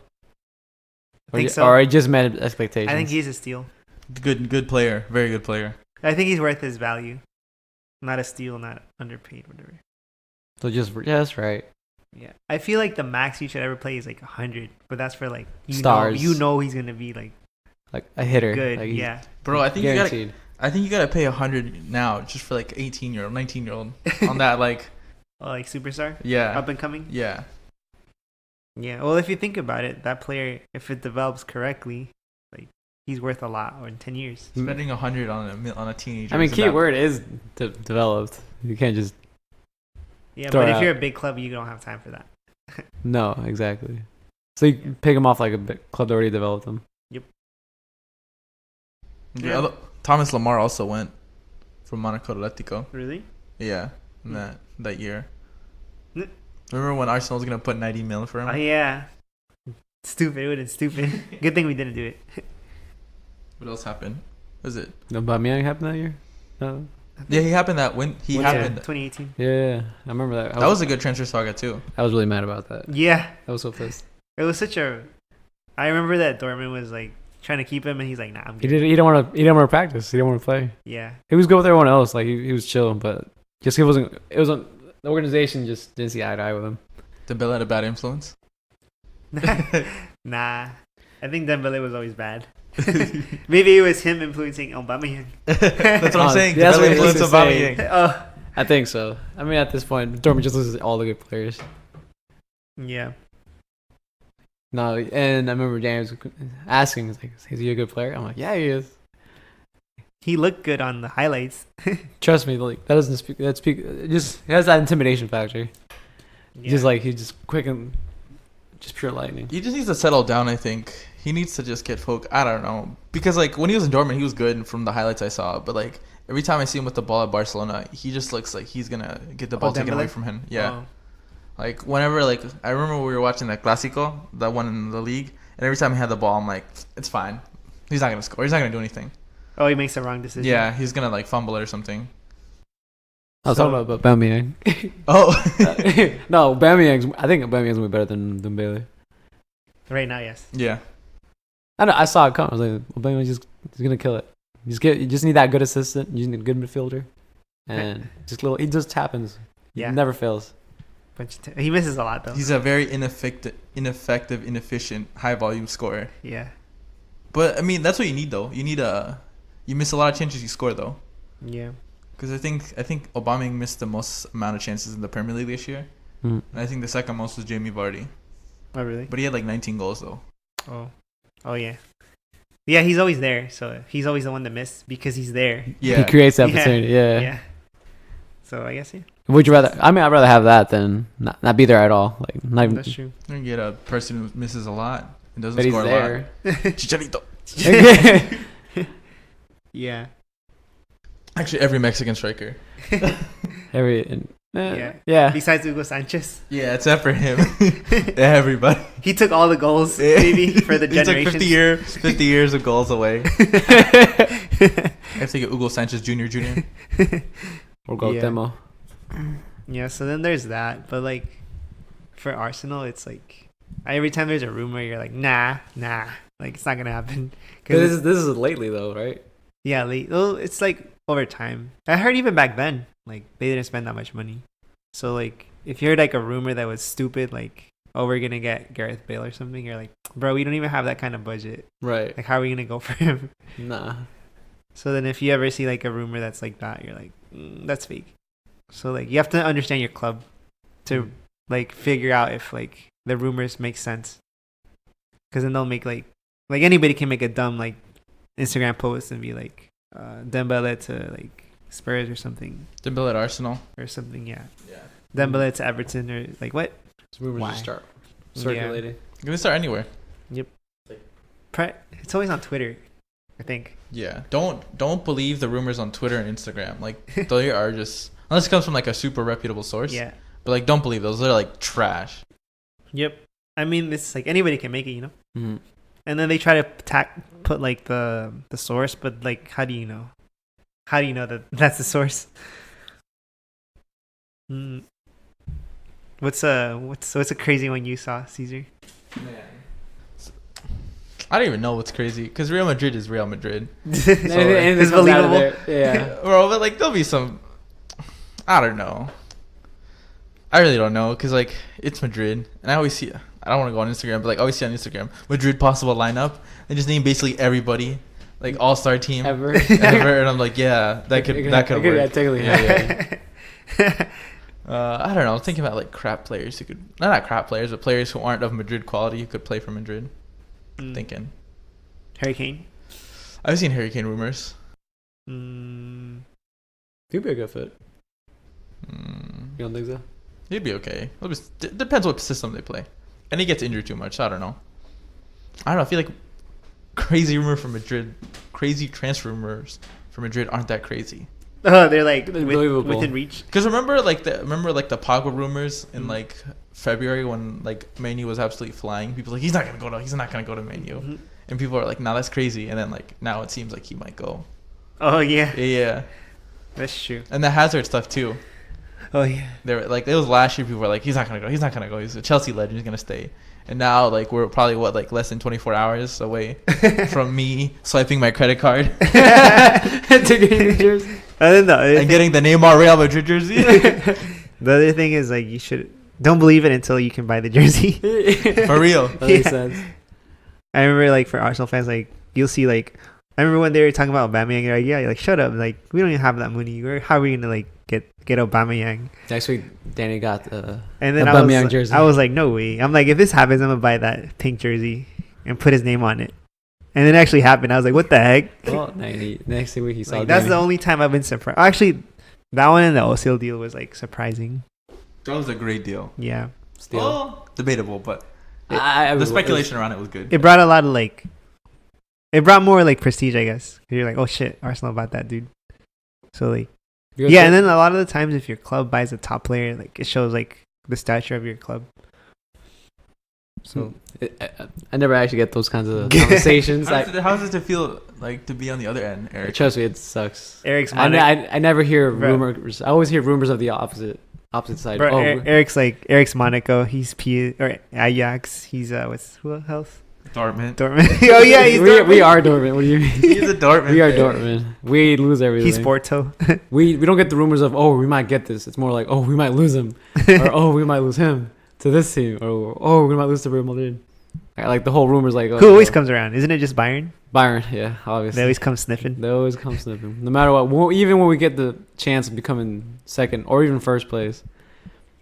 I think so. Or it just met expectations. I think he's a steal. good player, very good player. I think he's worth his value. Not a steal, not underpaid, whatever. So that's right. Yeah. I feel like the max you should ever play is like 100, but that's for like Stars. You know he's gonna be like Like a hitter. good. Like, Yeah. Bro, I think guaranteed. you gotta pay 100 now just for like 18-year-old, 19-year-old on that like Oh, like superstar, yeah up and coming. yeah. Yeah. Well, if you think about it, that player, if it develops correctly, like he's worth a lot in 10 years. Spending 100 on a teenager. I mean, isn't key that- word is developed. You can't just Yeah, Throw but it if out. you're a big club, you don't have time for that. no exactly. So you pick him off like a club that already developed him. Yeah. Thomas Lamar also went from Monaco to Atletico. Really? Yeah, in Hmm. that year. Mm. Remember when Arsenal was gonna put 90 mil for him? Oh yeah. Stupid. It would have stupid. Good thing we didn't do it. What else happened? Was it? No, Aubameyang happened that year. No. Yeah, he happened that when he Yeah, happened. 2018. Yeah, I remember that. That was a good transfer saga too. I was really mad about that. Yeah. I was so pissed. It was such a. I remember that Dortmund was like trying to keep him, and he's like, "Nah, I'm He good." did. He didn't want to. He didn't want to practice. He didn't want to play. Yeah. He was good with everyone else. Like he was chill, but just he wasn't. It wasn't. The organization just didn't see eye to eye with him. Dembele had a bad influence. Nah. I think Dembele was always bad. Maybe it was him influencing Aubameyang. That's what I'm saying. Yeah, that's Dembele what he was influenced saying. Aubameyang. Oh. I think so. I mean, at this point, Dortmund just loses all the good players. Yeah. No, and I remember James asking, like, "Is he a good player?" I'm like, "Yeah, he is." He looked good on the highlights. Trust me, like that doesn't speak. That speak. It just he has that intimidation factor. Yeah. Just like he's just quick and just pure lightning. He just needs to settle down. I think he needs to just get focused. I don't know, because like when he was in Dortmund, he was good from the highlights I saw. But like every time I see him with the ball at Barcelona, he just looks like he's gonna get the ball taken Dembele? away from him. Yeah. Oh. Like whenever, like I remember we were watching that Clásico, that one in the league, and every time he had the ball, I'm like, it's fine. He's not gonna score. He's not gonna do anything. Oh, he makes the wrong decision. Yeah, he's gonna like fumble it or something. I was talking about Aubameyang. Oh, No, Aubameyang's. I think Aubameyang's gonna be better than Bailey. Right now, yes. yeah. I know. I saw it come. I was like, Aubameyang's just he's gonna kill it. You just need that good assistant. You need a good midfielder, and just little. He just happens. Yeah. He never fails. He misses a lot though. He's a very ineffective, inefficient, high volume scorer. Yeah. But I mean, that's what you need though. You need you miss a lot of chances you score though. Yeah. Because I think Aubameyang missed the most amount of chances in the Premier League this year, Mm. and I think the second most was Jamie Vardy. Oh really? But he had like 19 goals though. Oh. Oh yeah. Yeah, he's always there, so he's always the one to miss because he's there. Yeah. He creates the Yeah. opportunity. Yeah. Yeah. So I guess yeah. Would you rather? I mean, I'd rather have that than not be there at all. Like not even. That's true. You get a person who misses a lot and doesn't But he's score a there. lot. Chicharito. Yeah. Actually, every Mexican striker. Yeah. Yeah. Besides Hugo Sanchez, Yeah, except for him. Everybody. he took all the goals maybe for the He took generation. 50 years of goals away. I have to get Hugo Sanchez Jr. We'll go with Yeah. demo. Yeah, so then there's that, but like for Arsenal, it's like every time there's a rumor, you're like, nah, like it's not gonna happen. This is lately though, right? Yeah, well, it's like over time. I heard even back then, like they didn't spend that much money. So like if you heard like a rumor that was stupid, like oh we're gonna get Gareth Bale or something, you're like, bro, we don't even have that kind of budget. Right. Like how are we gonna go for him? Nah. So then if you ever see like a rumor that's like that, you're like, that's fake. So like you have to understand your club to like figure out if like the rumors make sense. Because then they'll make like anybody can make a dumb like Instagram post and be like Dembele to like Spurs or something Dembele at Arsenal. or something. Yeah, Yeah. Dembele to Everton or like what? So rumors Why? just start Yeah. circulating. You can start anywhere. It's always on Twitter, I think. Yeah. Don't believe the rumors on Twitter and Instagram. Like they are just, unless it comes from like a super reputable source. Yeah. But like don't believe those. They're like trash. Yep. I mean, it's like anybody can make it, you know. Mm-hmm. And then they try to put like the source, but like, how do you know? How do you know that that's the source? What's a crazy one you saw, Caesar? I don't even know what's crazy because Real Madrid is Real Madrid. Anything it's comes out of believable. there, yeah. Bro, but like there'll be some. I don't know. I really don't know because like it's Madrid, and I always see. I don't want to go on Instagram, but like I always see on Instagram Madrid possible lineup. They just name basically everybody, like all-star team Ever. and I'm like, yeah, that could work. Technically, Yeah. I don't know. I'm thinking about like crap players who could not crap players, but players who aren't of Madrid quality who could play for Madrid. Thinking Hurricane. I've seen Hurricane rumors. He'd be a good fit. You don't think so? He'd be okay. Depends what system they play. And he gets injured too much. So I don't know. I feel like crazy rumor from Madrid, crazy transfer rumors from Madrid aren't that crazy. Oh, they're like Believable. within reach. Because remember the Pogba rumors in like February when like Man U was absolutely flying. People were like he's not gonna go to Man U, and people are like, nah, that's crazy. And then like now it seems like he might go. Oh yeah, Yeah, that's true. and the Hazard stuff too. Oh yeah. There like it was last year. People were like, he's not gonna go. He's a Chelsea legend. He's gonna stay. And now like we're probably less than 24 hours away from me swiping my credit card and getting the Neymar Real Madrid jersey. The other thing is like you don't believe it until you can buy the jersey. For real. That makes sense. I remember like for Arsenal fans, like you'll see like I remember when they were talking about Aubameyang, you're like, yeah, you're like shut up, like we don't even have that money. How are we gonna like get Aubameyang. Next week, Danny got the And then Aubameyang jersey. I was like, no way. I'm like, if this happens, I'm gonna buy that pink jersey and put his name on it. And it actually happened. I was like, what the heck? Well, next week he saw. Like, that's Danny. the only time I've been surprised. Actually, that one and the Osil deal was like surprising. That was a great deal. Yeah, Still, Well, debatable, but the speculation around it was good. it brought a lot of like, it brought more like prestige, I guess. You're like, oh shit, Arsenal bought that dude. So like, yeah, and then a lot of the times if your club buys a top player, like it shows like the stature of your club. So I never actually get those kinds of conversations. How does it feel like to be on the other end, Eric? Trust me, it sucks. Eric's I never hear Bro. rumors. I always hear rumors of the opposite side. Bro, Oh, Eric's Monaco. He's or Ajax. He's who else? Dortmund. Oh yeah, he's we are Dortmund. What do you mean? He's a Dortmund. We are fan. Dortmund. We lose everything. He's Porto. We don't get the rumors of we might get this. It's more like we might lose him, or we might lose him to this team, or we might lose to Real Madrid. Like the whole rumors like Who always comes around? Isn't it just Bayern? Bayern, yeah, obviously. They always come sniffing. They always come sniffing. No matter what, even when we get the chance of becoming second or even first place,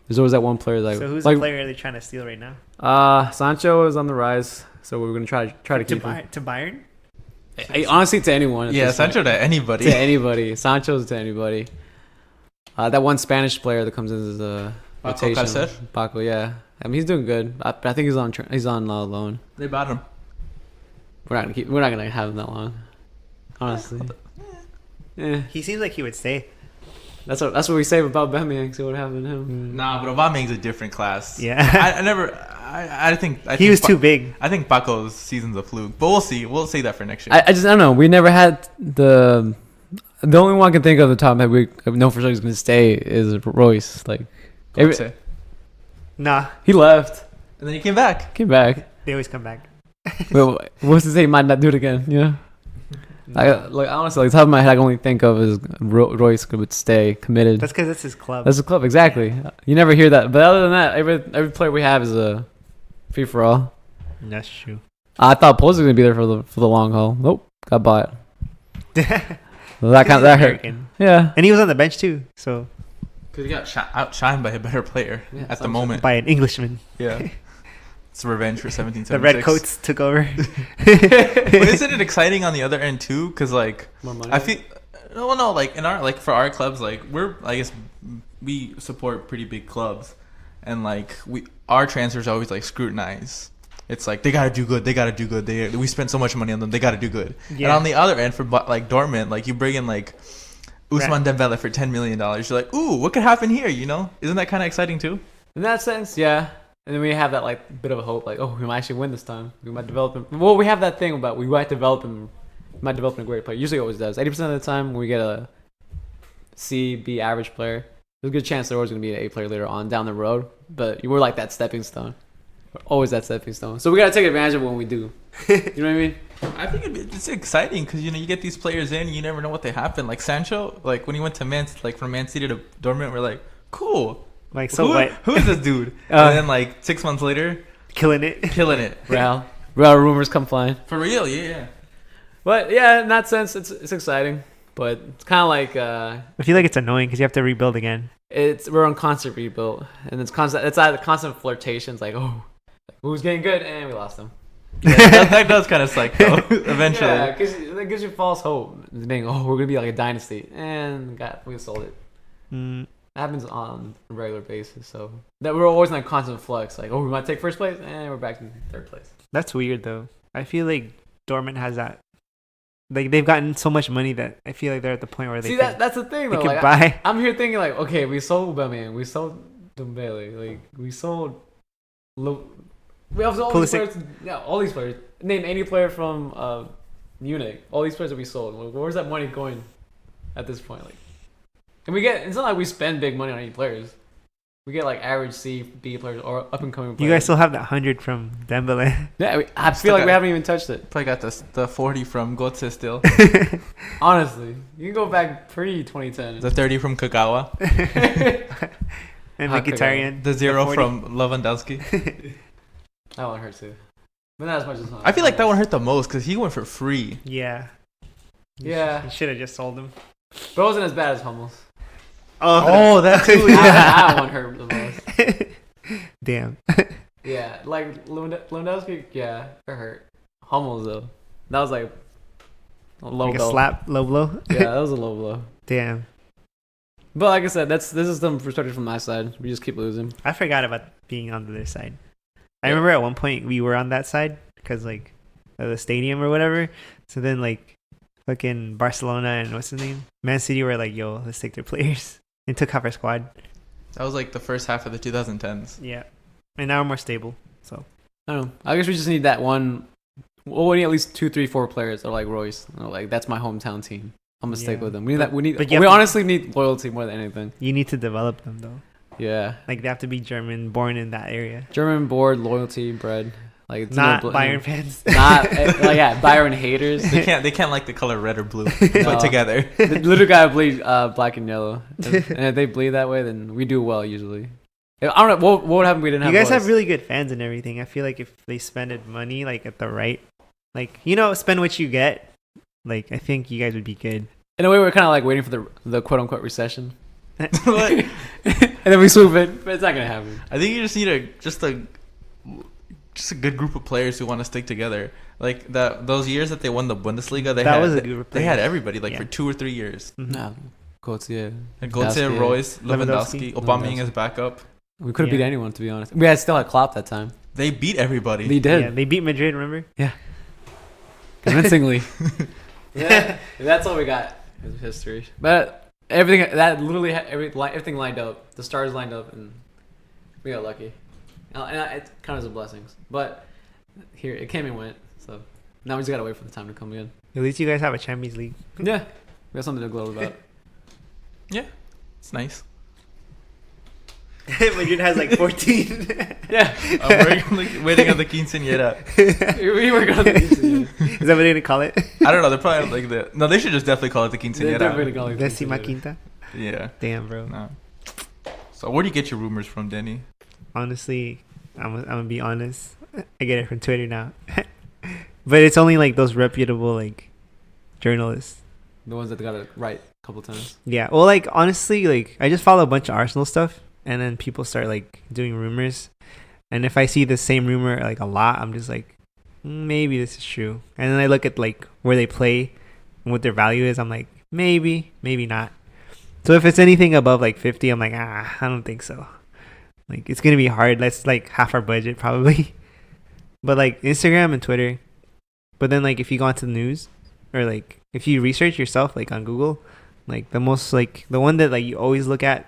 there's always that one player that. So who's like, the player they're trying to steal right now? Sancho is on the rise, so we're gonna try to keep him. To Bayern? Honestly, to anyone. at Yeah, this point. Sancho to anybody. To anybody. Sancho's to anybody. That one Spanish player that comes in as a Paco rotation. Cáceres? Paco, yeah. I mean, he's doing good. But I think he's on loan. They bought him. We're not gonna have him that long. Honestly. Yeah. He seems like he would stay. That's what we say about Aubameyang. See what happened to him. Nah, but Aubameyang's a different class. Yeah. I think He was too big. I think Paco's season's a fluke, but we'll see. We'll say that for next year. I don't know. We never had the only one I can think of the top that we know for sure he's gonna stay is Royce. Like Götze. Nah, he left, And then he came back. they always come back. Well, what's to say he might not do it again? You know. Honestly, like, the top of my head, I can only think of is Royce would stay committed. That's because it's his club. That's the club, exactly. You never hear that, but other than that, every player we have is a free for all. That's true. I thought Pulisic was gonna be there for the long haul. Nope, got bought. Well, that He's hurt. American. Yeah, And he was on the bench too, so Because he got outshined by a better player Yeah, at the sounds moment. by an Englishman. Yeah. It's revenge for 1776. The red coats took over. But isn't it exciting on the other end too? Because like more money. I feel no, like in our like for our clubs, like I guess we support pretty big clubs, and like our transfers are always like scrutinized. It's like they gotta do good. We spent so much money on them. They gotta do good. Yeah. And on the other end, for like Dortmund, like you bring in like Ousmane Dembele for $10 million. You're like, ooh, what could happen here? You know, isn't that kind of exciting too? In that sense, yeah. And then we have that like bit of a hope, like, we might actually win this time. We might develop him. Well, we have that thing about we might develop him. We might develop a great player. Usually, always does. 80% of the time, when we get a C, B average player, there's a good chance they're always going to be an A player later on down the road. But we're like that stepping stone. We're always that stepping stone. So we got to take advantage of it when we do. You know what I mean? I think it's exciting because you get these players in, you never know what they happen. Like Sancho, like when he went to from Man City to Dortmund, we're like, cool. Like, so what? Who is this dude? And then like 6 months later, Killing it. killing it. Real rumors come flying. For real, yeah. But yeah, in that sense, it's exciting. But it's kind of like I feel like it's annoying because you have to rebuild again. we're on constant rebuild, and it's constant. It's like constant flirtations. Like, who's getting good, and we lost them. that does kind of suck though. Eventually, Yeah, because it gives you false hope. Being, we're gonna be like a dynasty, and we sold it. Mm, It happens on a regular basis. So that we're always in like constant flux. Like, we might take first place, and we're back in third place. that's weird though. I feel like Dortmund has that. Like they've gotten so much money that I feel like they're at the point where they That's the thing they though. could Like, buy. I'm here thinking like, okay, we sold Aubameyang, we sold Dembele, like we sold. We have all these Pulisic. players. Yeah, all these players. Name any player from Munich. All these players that we sold. Where's that money going at this point? Like, and we get. It's not like we spend big money on any players. We get like average C, B players or up and coming players. You guys still have that 100 from Dembele. Yeah, I feel like we haven't even touched it. probably got the 40 from Götze still. Honestly, you can go back pre 2010. The 30 from Kagawa. And How Mkhitaryan. The 0 40. from Lewandowski. That one hurt too, but not as much as. I feel like that one hurt the most because he went for free. Yeah. Yeah. You should have just sold him. But it wasn't as bad as Hummels. Oh, that too. Yeah. That one hurt the most. Damn. Yeah, like Lewandowski. Yeah, it hurt. Hummels though, that was like a low Like a blow. slap, low blow. Yeah, that was a low blow. Damn. But like I said, this is some perspective from my side. We just keep losing. I forgot about being on the other side. I remember at one point we were on that side because like of the stadium or whatever. So then like fucking Barcelona and what's his name, Man City were like, yo, let's take their players and took half our squad. That was like the first half of the 2010s. Yeah, and now we're more stable. So I don't know. I guess we just need that one. Well, we need at least 2, 3, 4 players that are like Royce. You know, like that's my hometown team. I'm gonna stick Yeah. with them. We need that. We need. But you We have to- honestly need loyalty more than anything. you need to develop them though. Yeah. Like they have to be German, born in that area, German board loyalty bred. Like it's not no Bayern fans. Not like yeah, Bayern haters. They can't like the color red or blue No. put together. The little guy bleed black and yellow, and if they bleed that way, then we do well usually. I don't know what would happen if we didn't You have. guys have Royce? really good fans and everything. I feel like if they spended money like at the right, like spend what you get. Like I think you guys would be good. In a way, we're kind of like waiting for the quote unquote recession, What? and then we swoop in, but it's not gonna happen. I think you just need just a good group of players who want to stick together. Like those years that they won the Bundesliga, That was a group of they had players. everybody like Yeah. for 2 or 3 years. Mhm. No, Götze. And Götze, Lewandowski. Royce, Lewandowski, Lewandowski. Aubameyang as backup. We could have Yeah. beat anyone, to be honest. We had still had Klopp that time. They beat everybody. They did Yeah, they beat Madrid. Remember? convincingly. Yeah, that's all we got. Is history, but everything that literally everything lined up. The stars lined up, and we got lucky. And it kind of is a blessing. But here it came and went. So now we just gotta wait for the time to come in. At least you guys have a Champions League. Yeah, we got something to gloat about. Yeah, it's nice. Madrid has like 14. Yeah, I'm waiting on the quinceañera. we were gonna. Is that what they're gonna call it? I don't know. They're probably like no. They should just definitely call it the They're definitely quinceañera. calling it Décima quinceañera. quinta. Yeah. Damn, bro. No. So where do you get your rumors from, Denny? Honestly, I'm gonna be honest. I get it from Twitter now, but it's only like those reputable like journalists. The ones that got it right a couple times. Yeah. Well, like honestly, like I just follow a bunch of Arsenal stuff, and then people start like doing rumors, and if I see the same rumor like a lot, I'm just like, maybe this is true. And then I look at like where they play and what their value is. I'm like, maybe not. So if it's anything above like 50, I'm like, I don't think so. Like it's gonna be hard. That's like half our budget probably. But like Instagram and Twitter. But then like if you go onto the news, or like if you research yourself like on Google, like the most like the one that like you always look at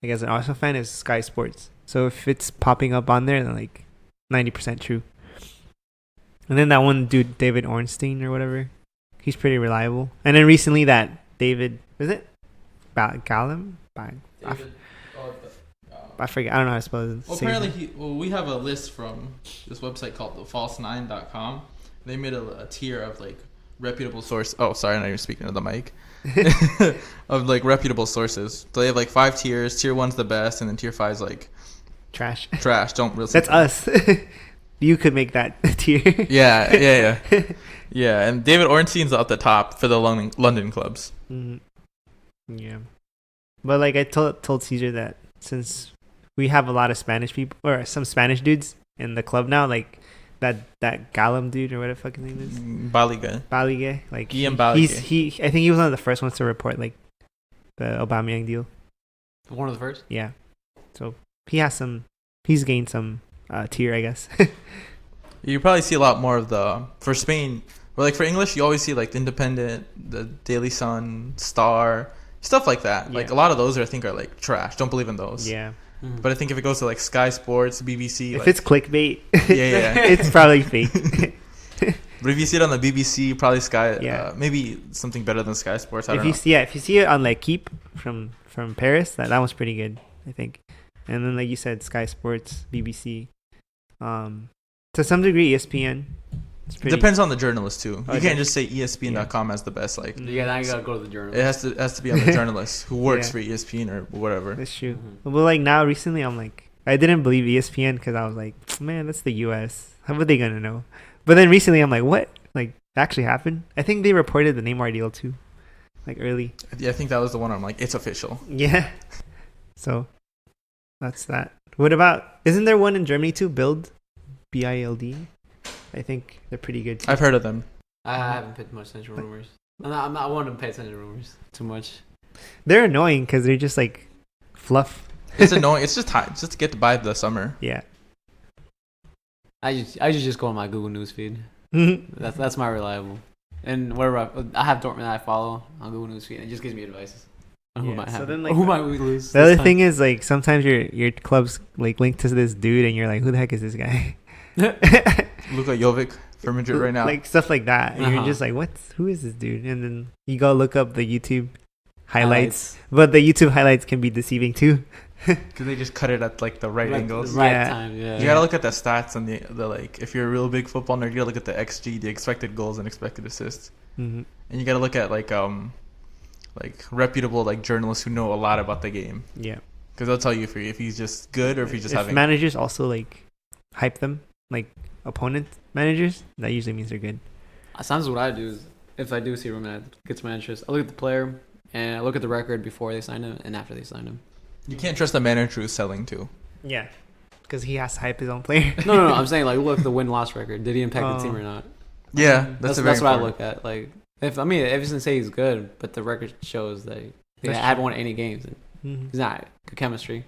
like as an Arsenal fan is Sky Sports. So if it's popping up on there, then like 90% true. And then that one dude David Ornstein or whatever, he's pretty reliable. And then recently that David, is it Gallum? I forget. I don't know how to spell it. Well, apparently, we have a list from this website called thefalse9.com. They made a tier of like reputable source. Oh, sorry, I'm not even speaking to the mic. Of like reputable sources. So they have like 5 tiers. Tier 1's the best, and then tier 5's like trash. Don't really. That's us. You could make that tier. Yeah. Yeah, and David Ornstein's at the top for the London clubs. Yeah, but like I told Caesar that since we have a lot of Spanish people or some Spanish dudes in the club now, like that Gallum dude or whatever the fuck his name is, Balige, like Guillaume Balige. I think he was one of the first ones to report like the Aubameyang deal. One of the first. Yeah, so he's gained some tier, I guess. You probably see a lot more of for Spain, or like for English, you always see like the Independent, the Daily Sun, Star, stuff like that. Like Yeah. a lot of those I think are like trash. Don't believe in those. Yeah, But I think if it goes to like Sky Sports, BBC, if like, it's clickbait, yeah. it's probably fake. But if you see it on the BBC, probably Sky. Yeah. Maybe something better than Sky Sports. I If don't you know. if you see it on like Keep from Paris, that one's pretty good, I think. And then like you said, Sky Sports, BBC, to some degree ESPN. It's It pretty, depends on the journalist too. Oh, You yeah. can't just say ESPN.com as the best. Like Now you gotta go to the journal. it has to be on the journalist who works Yeah. for ESPN or whatever. That's true. Mhm. But like now recently, I'm like I didn't believe ESPN because I was like, man, that's the U.S. How are they gonna know? But then recently, I'm like, what? Like that actually happened? I think they reported the Neymar deal too. like early. Yeah, I think that was the one. I'm like, it's official. Yeah. So that's that. What about? Isn't there one in Germany too? Bild. I think they're pretty good too. I've heard of them. I haven't paid much attention to rumors. I want to pay attention to rumors too much. They're annoying because they're just like fluff. It's annoying. It's just time, just to get to buy the summer. Yeah. I just go on my Google News feed. Mhm. That's my reliable. And wherever I have Dortmund that I follow on Google News feed, it just gives me advice on who Yeah, might so have. then, like, who might we lose? The other thing is like sometimes your club's like linked to this dude and you're like, who the heck is this guy? Luka Jovic for Madrid right now. Like stuff like that. And you're Uh-huh. just like, who is this dude? And then you go look up the YouTube highlights. But the YouTube highlights can be deceiving too. Because they just cut it at like the right angles. Right Yeah. time. Yeah. You gotta look at the stats and the like. If you're a real big football nerd, you gotta look at the XG, the expected goals and expected assists, Mm-hmm. and you gotta look at like reputable like journalists who know a lot about the game, Yeah. because they'll tell you if he's just good or if he's just if having. managers also like hype them, like opponent managers, that usually means they're good. Sometimes what I do is, if I do see a room that gets my interest, I look at the player and I look at the record before they signed him and after they signed him. You can't trust the manager who's selling too. Yeah. Because he has to hype his own player. No. I'm saying like look at the win-loss record. Did he impact the team or not? Yeah, That's what I look at. Like if everyone say he's good, but the record shows that they That's haven't won any games, and Mm-hmm. he's not good chemistry.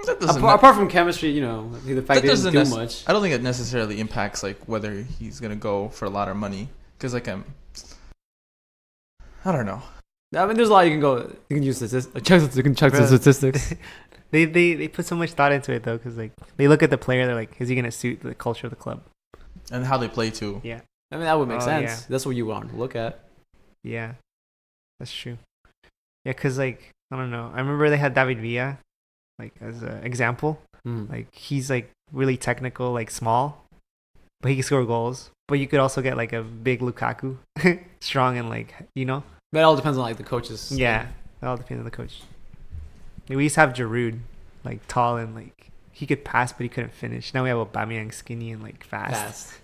That doesn't. Apart from chemistry, the fact that he doesn't do much. I don't think it necessarily impacts like whether he's gonna go for a lot of money. Because like I don't know. I mean, there's a lot you can go. You can use statistics. You can check the statistics. They put so much thought into it though, because like they look at the player, they're like, is he gonna suit the culture of the club? And how they play too. Yeah. I mean, that would make Oh, sense. yeah. That's what you want to look at. Yeah, that's true. Yeah, because like I don't know, I remember they had David Villa, like as an example. Like he's like really technical, like small, but he can score goals. But you could also get like a big Lukaku, strong and like But it all depends on like the coaches. Yeah, it all depends on the coach. We used to have Giroud, like tall and like he could pass, but he couldn't finish. Now we have Aubameyang, skinny and like fast.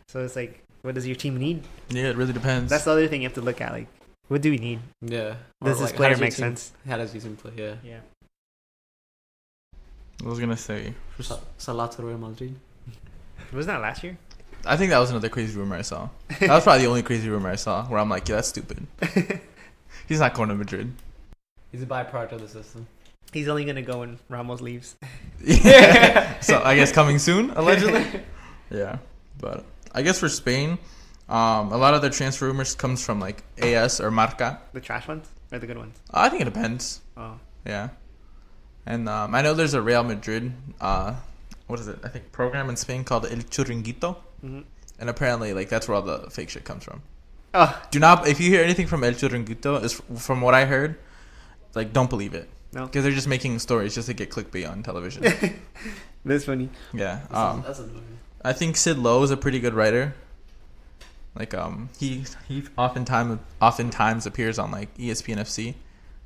So it's like, what does your team need? Yeah, it really depends. That's the other thing you have to look at. Like, what do we need? Yeah. Does this player make sense? How does your team play? Yeah. Yeah. I was gonna say. Salah to Real Madrid. Wasn't that last year? I think that was another crazy rumor I saw. That was probably the only crazy rumor I saw where I'm like, yeah, that's stupid. He's not going to Madrid. He's a byproduct of the system. He's only gonna go when Ramos leaves. Yeah. So I guess coming soon, allegedly. Yeah, but I guess for Spain, a lot of their transfer rumors comes from like AS or Marca. The trash ones or the good ones? I think it depends. Oh. Yeah, and I know there's a Real Madrid. What is it? I think program in Spain called El Chiringuito. Mm-hmm. And apparently, like that's where all the fake shit comes from. Oh. Do not. If you hear anything from El Chiringuito, is from what I heard, like don't believe it. No. Because they're just making stories just to get clickbait on television. That's funny. Yeah. That's annoying. I think Sid Lowe is a pretty good writer. Like he oftentimes appears on like ESPN FC,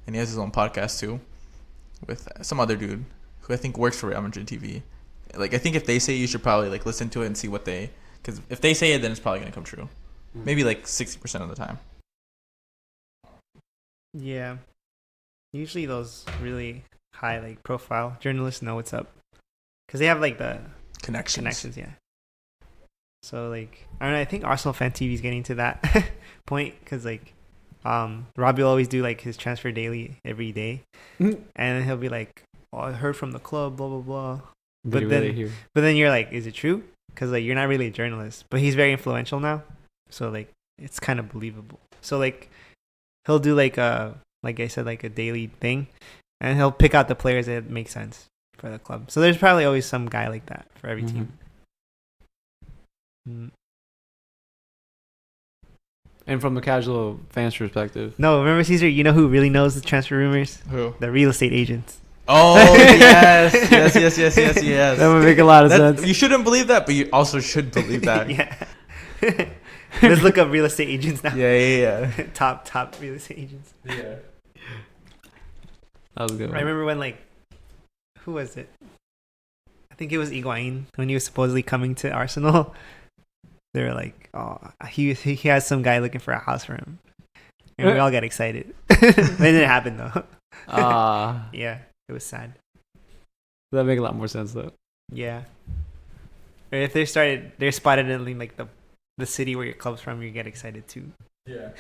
and he has his own podcast too, with some other dude who I think works for Real Madrid TV. Like I think if they say it, you should probably like listen to it and see what they. Because if they say it, then it's probably gonna come true. Maybe like 60% of the time. Yeah. Usually those really high like profile journalists know what's up, because they have like the connections. Yeah. So like I don't know. I think Arsenal Fan TV is getting to that point, because like Robbie will always do like his transfer daily every day, and then he'll be like, "Oh, I heard from the club, blah blah blah." But then you're like, is it true? Because like you're not really a journalist, but he's very influential now, so like it's kind of believable. So like he'll do like I said, like a daily thing, and he'll pick out the players that make sense for the club. So there's probably always some guy like that for every team. And from the casual fan's perspective, No, remember Caesar? You know who really knows the transfer rumors? Who? The real estate agents. Oh yes, yes. that would make a lot of sense. You shouldn't believe that, but you also should believe that. Yeah. Let's look up real estate agents now. Yeah. top real estate agents. Yeah. That was a good. I remember when like, who was it? I think it was Higuain when he was supposedly coming to Arsenal. They were like, oh, he has some guy looking for a house for him, and we all got excited. It didn't happen though. Ah, Yeah, it was sad. that make a lot more sense though. Yeah. Or if they're spotted in like the city where your club's from, you get excited too. Yeah.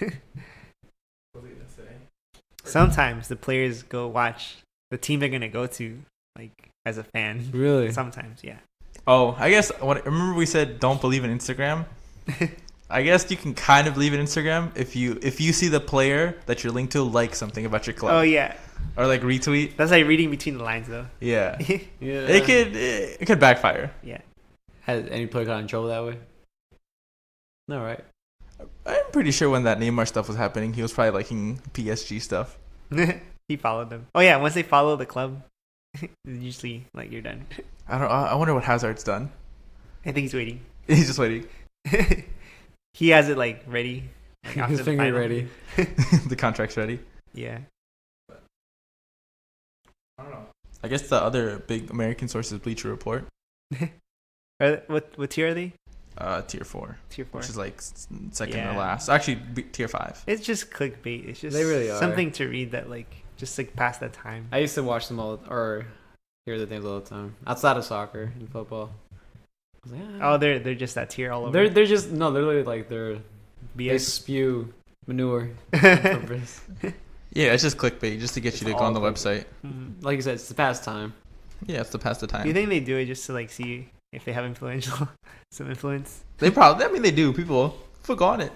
Sometimes the players go watch the team they're gonna go to, like as a fan. Really? Sometimes, yeah. Oh, I guess remember we said don't believe in Instagram. I guess you can kind of believe in Instagram if you see the player that you're linked to like something about your club. Oh yeah, Or like retweet. that's like reading between the lines though. Yeah. Yeah. It could backfire. Yeah. Has any player got in trouble that way? No, right? I'm pretty sure when that Neymar stuff was happening, he was probably liking PSG stuff. He followed them. Oh yeah, once they follow the club, usually like you're done. I wonder what Hazard's done. I think he's waiting. He's just waiting. He has it like ready. Like, after His the finger final. ready. The contract's ready. Yeah. I don't know. I guess the other big American source is Bleacher Report. What tier are they? Tier 4. Tier 4. Which is like second Yeah. to last. Actually, tier 5. It's just clickbait. It's just They really are. something to read that like just like pass the time. I used to watch them all, or hear the things all the time. Outside of soccer and football. I was like, Oh, they're just that tier all over. they're just no, they're literally like they BS. spew manure on purpose. Yeah, it's just clickbait just to get you to It's go on the all website. Mhm. Like you said, it's the pastime. Yeah, it's to pass the time. Do you think they do it just to like see if they have influential some influence? They probably, I mean, they do. People go on it.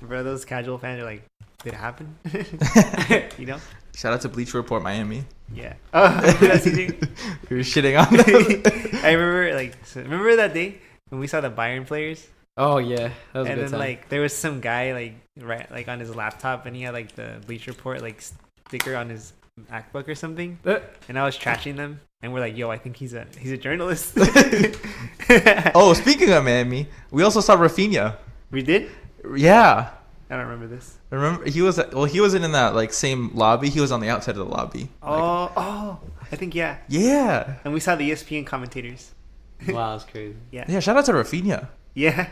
Bro, those casual fans are like, did it happen? You know? Shout out to Bleacher Report Miami. Yeah. Oh, that's easy. We were shitting on them. I remember remember that day when we saw the Bayern players, Oh yeah, that was a and good then time. like there was some guy like on his laptop, and he had like the Bleacher Report like sticker on his MacBook or something, and I was trashing them, and we're like, yo, I think he's a journalist. Oh, speaking of Miami, we also saw Rafinha. We did? Yeah. I don't remember this. Remember, he wasn't in that like same lobby. He was on the outside of the lobby. Oh, I think yeah. Yeah. And we saw the ESPN commentators. Wow, that's crazy. Yeah. Yeah. Shout out to Rafinha. Yeah.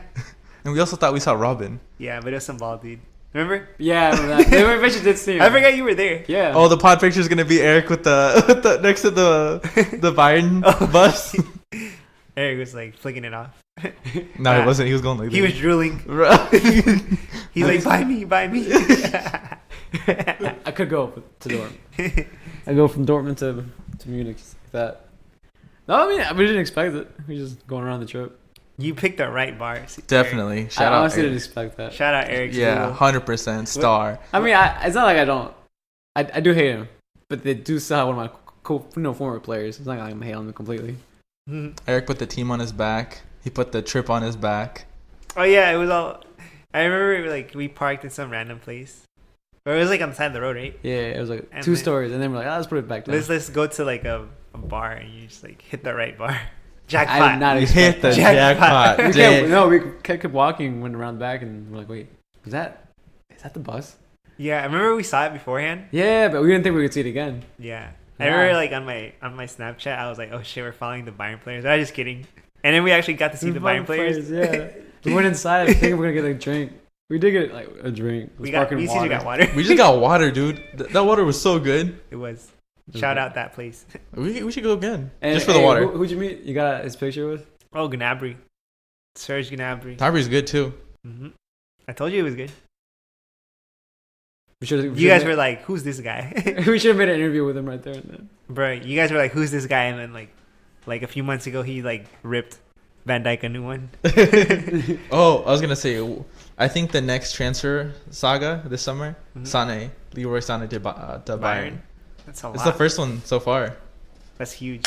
And we also thought we saw Robin. Yeah, but it was some bald dude. Remember? Yeah, I remember that. They eventually did see him. I forgot you were there. Yeah. Oh, the pod picture is gonna be Eric with the next to the Bayern bus. Eric was like flicking it off. No, he wasn't. He was going like He was drooling. was. He's like, buy me. I could go to Dortmund. I go from Dortmund to Munich like that. No, I mean we didn't expect it. We just going around the trip. You picked the right bar. Definitely. I Shout out. honestly didn't Eric. expect that. Shout out Eric. Yeah, 100% star. I mean, it's not like I don't. I do hate him, but they do still have one of my former players. It's not like I'm hating him completely. Eric put the team on his back. He put the trip on his back. Oh yeah, it was all. I remember like we parked in some random place, or it was like on the side of the road, right? Yeah, it was like And two then- stories, and then we're like, let's put it back down. Let's go to like a bar, and you just like hit the right bar. I Jackpot. did not You expect hit the that. Jackpot. jackpot. We Dick. kept walking, went around the back, and we're like, wait, is that the bus? Yeah, I remember we saw it beforehand. Yeah, but we didn't think we could see it again. Yeah. I Yeah. remember like on my Snapchat, I was like, oh shit, we're following the Bayern players. I was just kidding. And then we actually got to see the Bayern players. Yeah, we went inside thinking we're gonna get a drink. We did get like a drink. We got water. We just got water, dude. That water was so good. It was. Shout out that place. We should go again. And, Just for the water. Who'd you meet? You got his picture with? Oh, Gnabry. Serge Gnabry. Tabry's good too. I told you it was good. We should. You guys were like, who's this guy? we should have made an interview with him right there and then. Bro, you guys were like, who's this guy? And then like a few months ago, he like ripped Van Dijk a new one. Oh, I was gonna say, I think the next transfer saga this summer, Leroy Sané to Bayern. That's a lot. It's the first one so far. That's huge.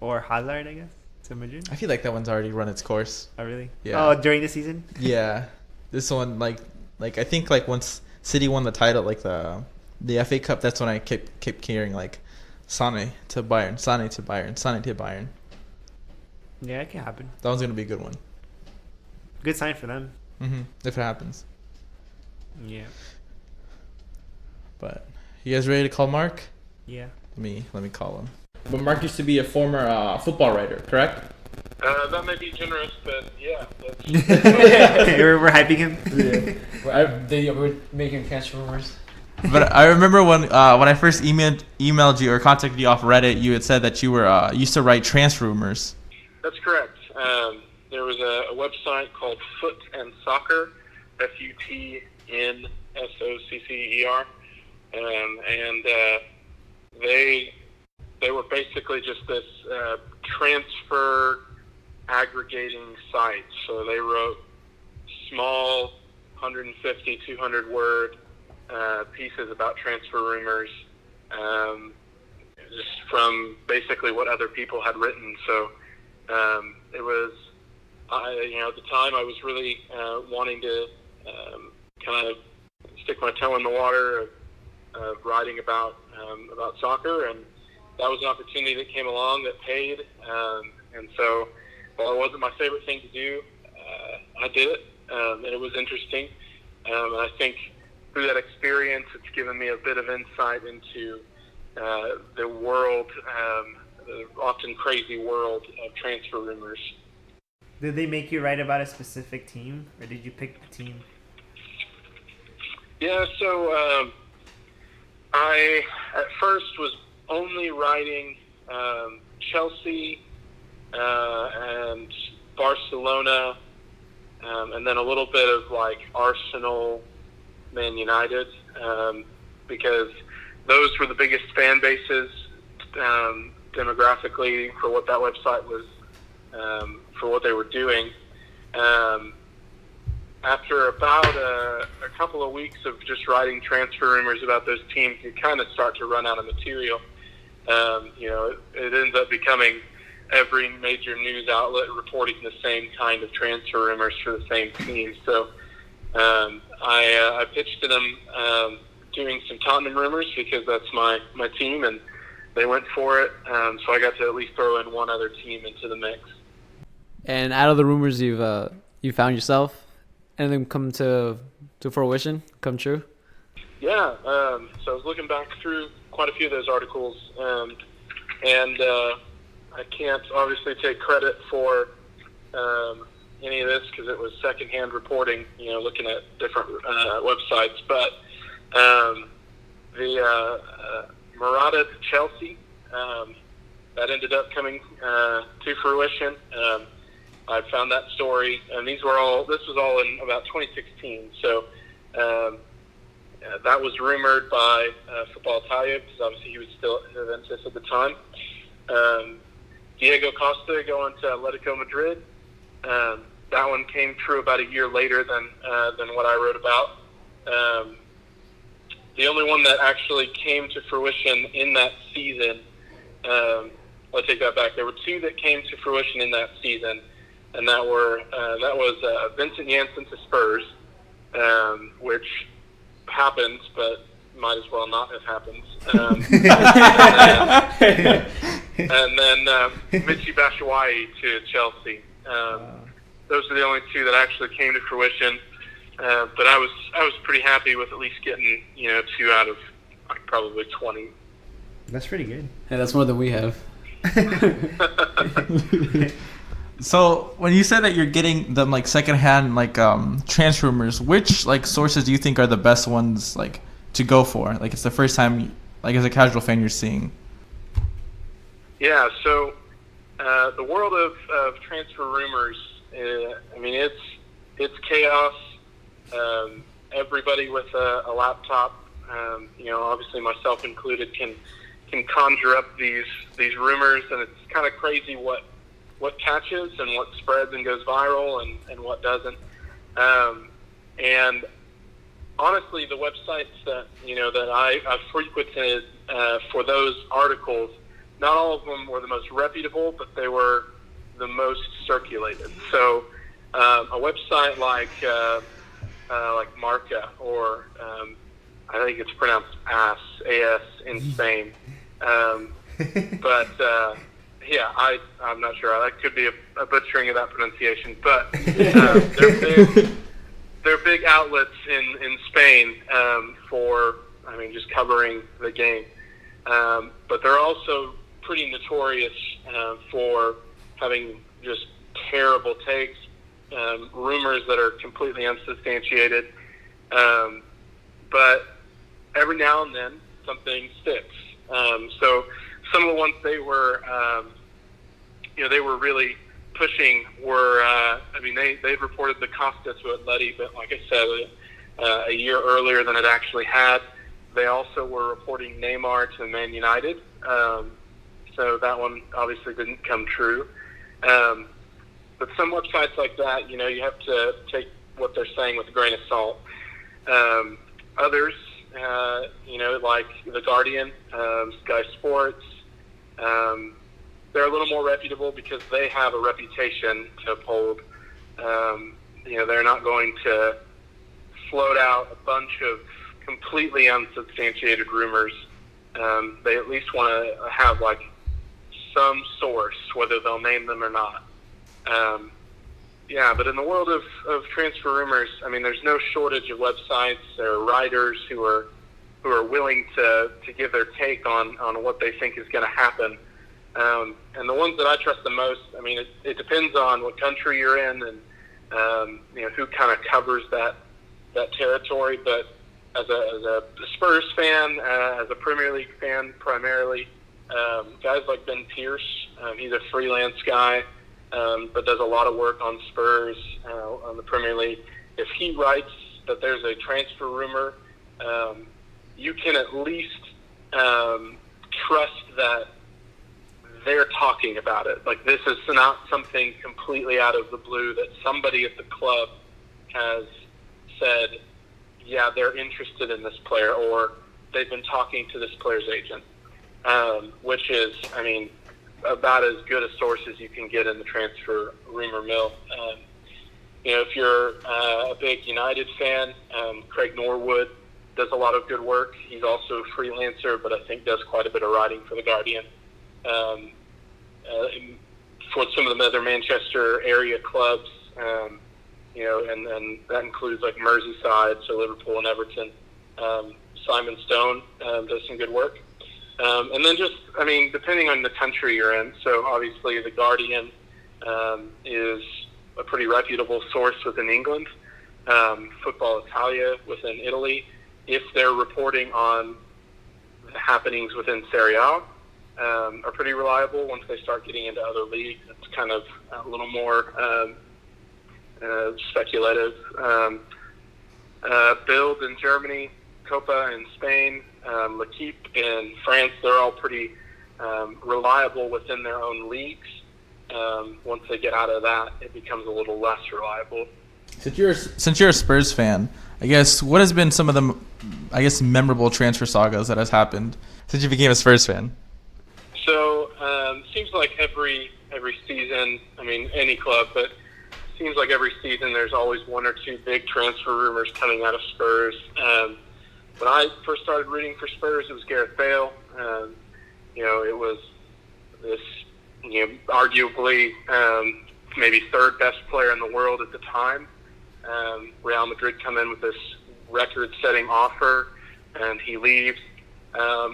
Or Hazard, I guess, to Madrid. I feel like that one's already run its course. Oh, really? Yeah. Oh, during the season? Yeah, this one like I think like once City won the title, like the FA Cup, that's when I kept hearing like Sané to Bayern, Sané to Bayern, Sané to Bayern. Yeah, it can happen. That one's gonna be a good one. Good sign for them. If it happens. Yeah. But you guys ready to call Mark? Yeah. Let me call him. But Mark used to be a former football writer, correct? That may be generous, but yeah. We're hyping him. We're making transfer rumors. But I remember when I first emailed you or contacted you off Reddit, you had said that you were used to write transfer rumors. That's correct. There was a website called Foot and Soccer, FUTNSOCCER, and they were basically just this transfer aggregating site. So they wrote small 150, 200 word pieces about transfer rumors, just from basically what other people had written. So it was, at the time I was really wanting to kind of stick my toe in the water of writing about soccer, and that was an opportunity that came along that paid. And so, while it wasn't my favorite thing to do, I did it, and it was interesting. And I think through that experience, it's given me a bit of insight into the world, the often crazy world of transfer rumors. Did they make you write about a specific team, or did you pick the team? Yeah, so I at first was only writing Chelsea and Barcelona, and then a little bit of like Arsenal, Man United, because those were the biggest fan bases demographically for what that website was, for what they were doing. After about a couple of weeks of just writing transfer rumors about those teams, you kind of start to run out of material. It ends up becoming every major news outlet reporting the same kind of transfer rumors for the same team. So I pitched to them doing some Tottenham rumors because that's my team, and they went for it. So I got to at least throw in one other team into the mix. And out of the rumors you found yourself, anything come to fruition, come true? Yeah, so I was looking back through quite a few of those articles, and I can't obviously take credit for any of this because it was secondhand reporting, looking at different websites. But the Murata to Chelsea, that ended up coming to fruition. I found that story, and this was all in about 2016. So that was rumored by Football Italia, because obviously he was still at Juventus at the time. Diego Costa going to Atletico Madrid. That one came true about a year later than what I wrote about. The only one that actually came to fruition in that season, I'll take that back. There were two that came to fruition in that season, and that was Vincent Janssen to Spurs, which happens, but might as well not have happened. And then Michy Batshuayi to Chelsea. Those are the only two that actually came to fruition. But I was pretty happy with at least getting 2 out of probably 20. That's pretty good. Yeah, that's more than we have. So when you said that you're getting them like secondhand transfer rumors, which sources do you think are the best ones to go for? It's the first time as a casual fan you're seeing. Yeah, so the world of transfer rumors, it's chaos. Everybody with a laptop, obviously myself included, can conjure up these rumors, and it's kind of crazy what catches and what spreads and goes viral and what doesn't. And honestly, the websites that I frequented for those articles, not all of them were the most reputable, but they were the most circulated. So a website like Marca, or I think it's pronounced AS in Spain. But yeah, I'm not sure. That could be a butchering of that pronunciation. But they're big outlets in Spain for just covering the game. But they're also pretty notorious for having just terrible takes, rumors that are completely unsubstantiated. But every now and then something sticks. So some of the ones they were really pushing were, they'd reported the Costa to Atleti, but like I said, a year earlier than it actually had. They also were reporting Neymar to Man United. So that one obviously didn't come true. But some websites like that, you have to take what they're saying with a grain of salt. Others, like The Guardian, Sky Sports, they're a little more reputable because they have a reputation to uphold. They're not going to float out a bunch of completely unsubstantiated rumors. They at least want to have like some source, whether they'll name them or not. But in the world of transfer rumors, there's no shortage of websites or writers who are willing to give their take on what they think is going to happen. And the ones that I trust the most, it depends on what country you're in and who kind of covers that territory. But as a Spurs fan, as a Premier League fan primarily, guys like Ben Pierce, he's a freelance guy, but does a lot of work on Spurs, on the Premier League. If he writes that there's a transfer rumor, you can at least trust that they're talking about it. Like, this is not something completely out of the blue that somebody at the club has said, yeah, they're interested in this player, or they've been talking to this player's agent, which is, about as good a source as you can get in the transfer rumor mill. If you're a big United fan, Craig Norwood does a lot of good work. He's also a freelancer, but I think does quite a bit of writing for The Guardian. For some of the other Manchester area clubs, and that includes like Merseyside, so Liverpool and Everton. Simon Stone does some good work. And then just, depending on the country you're in, so obviously The Guardian is a pretty reputable source within England. Football Italia within Italy, if they're reporting on the happenings within Serie A, are pretty reliable. Once they start getting into other leagues, it's kind of a little more speculative. Bild in Germany, Copa in Spain, L'Equipe in France, they're all pretty reliable within their own leagues. Once they get out of that, it becomes a little less reliable. Since you're a Spurs fan, I guess, what has been some of the, memorable transfer sagas that has happened since you became a Spurs fan? So, seems like every season, any club, but seems like every season there's always one or two big transfer rumors coming out of Spurs. When I first started rooting for Spurs, it was Gareth Bale. It was this, arguably maybe third best player in the world at the time. Real Madrid come in with this record-setting offer, and he leaves,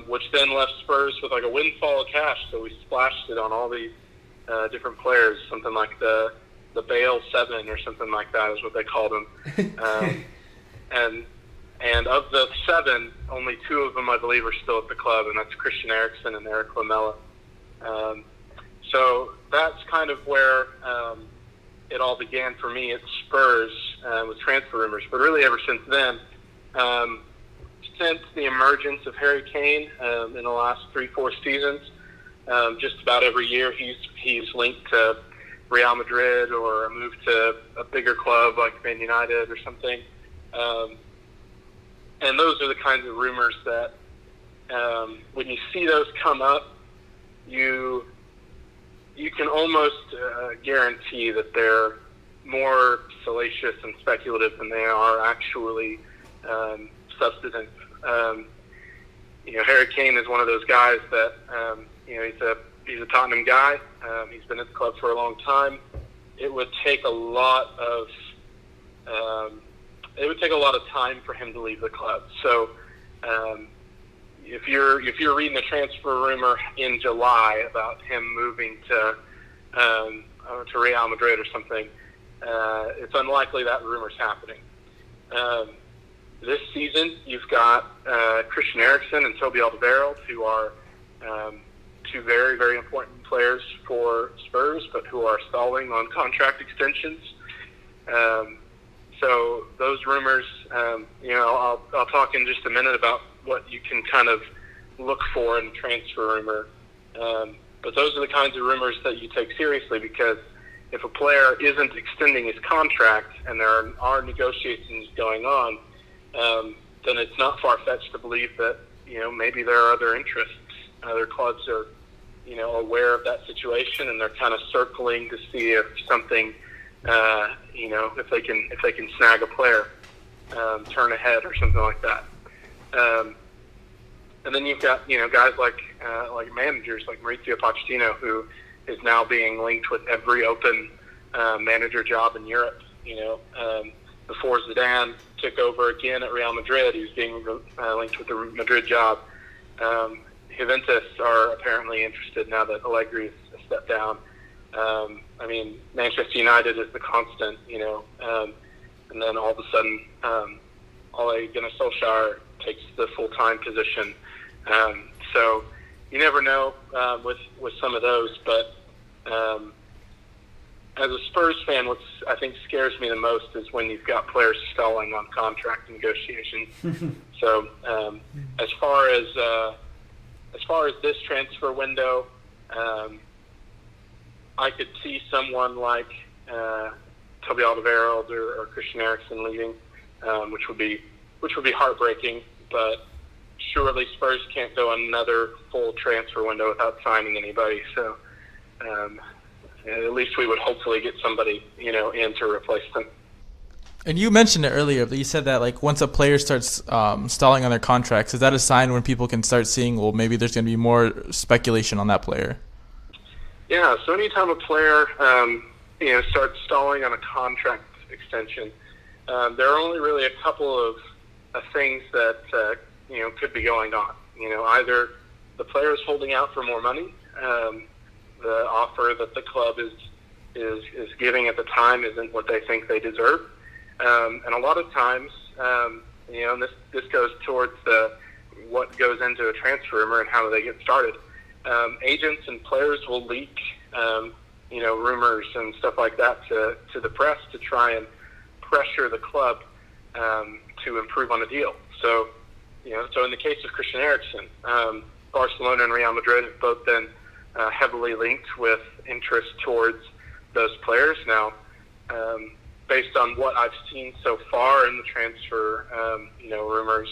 which then left Spurs with like a windfall of cash. So we splashed it on all these different players, something like the Bale 7 or something like that is what they called them. And of the 7, only 2 of them, I believe, are still at the club, and that's Christian Eriksen and Eric Lamela. So that's kind of where it all began for me at Spurs with transfer rumors. But really ever since then, since the emergence of Harry Kane in the last 3-4 seasons, just about every year he's linked to Real Madrid or a move to a bigger club like Man United or something. And those are the kinds of rumors that when you see those come up, you can almost guarantee that they're more salacious and speculative than they are actually substantive. Harry Kane is one of those guys that he's a Tottenham guy. He's been at the club for a long time. It would take a lot of time for him to leave the club. So if you're reading a transfer rumor in July about him moving to to Real Madrid or something, it's unlikely that rumor's happening. This season, you've got Christian Eriksen and Toby Alderweireld, who are two very, very important players for Spurs, but who are stalling on contract extensions. So those rumors, I'll talk in just a minute about what you can kind of look for in a transfer rumor. But those are the kinds of rumors that you take seriously, because if a player isn't extending his contract and there are negotiations going on, then it's not far-fetched to believe that, maybe there are other interests. Other clubs are, aware of that situation, and they're kind of circling to see if something, if they can snag a player, turn ahead or something like that. And then you've got, guys like managers like Mauricio Pochettino, who is now being linked with every open manager job in Europe. Before Zidane took over again at Real Madrid, he was being linked with the Madrid job. Juventus are apparently interested now that Allegri has stepped down. Manchester United is the constant, and then all of a sudden, Ole Gunnar Solskjaer takes the full-time position. So you never know with some of those, but as a Spurs fan, what I think scares me the most is when you've got players stalling on contract negotiations. So as far as this transfer window, I could see someone like Toby Alderweireld or Christian Eriksen leaving, which would be heartbreaking. But surely Spurs can't go another full transfer window without signing anybody. So at least we would hopefully get somebody in to replace them. And you mentioned it earlier, but you said that like once a player starts stalling on their contracts, is that a sign when people can start seeing, well, maybe there's going to be more speculation on that player? Yeah, so anytime a player starts stalling on a contract extension, there are only really a couple of things that could be going on. Either the player is holding out for more money, the offer that the club is giving at the time isn't what they think they deserve. And a lot of times, and this goes towards what goes into a transfer rumor and how they get started. Agents and players will leak, rumors and stuff like that to the press to try and pressure the club to improve on a deal. So in the case of Christian Eriksen, Barcelona and Real Madrid have both been heavily linked with interest towards those players. Now, based on what I've seen so far in the transfer, rumors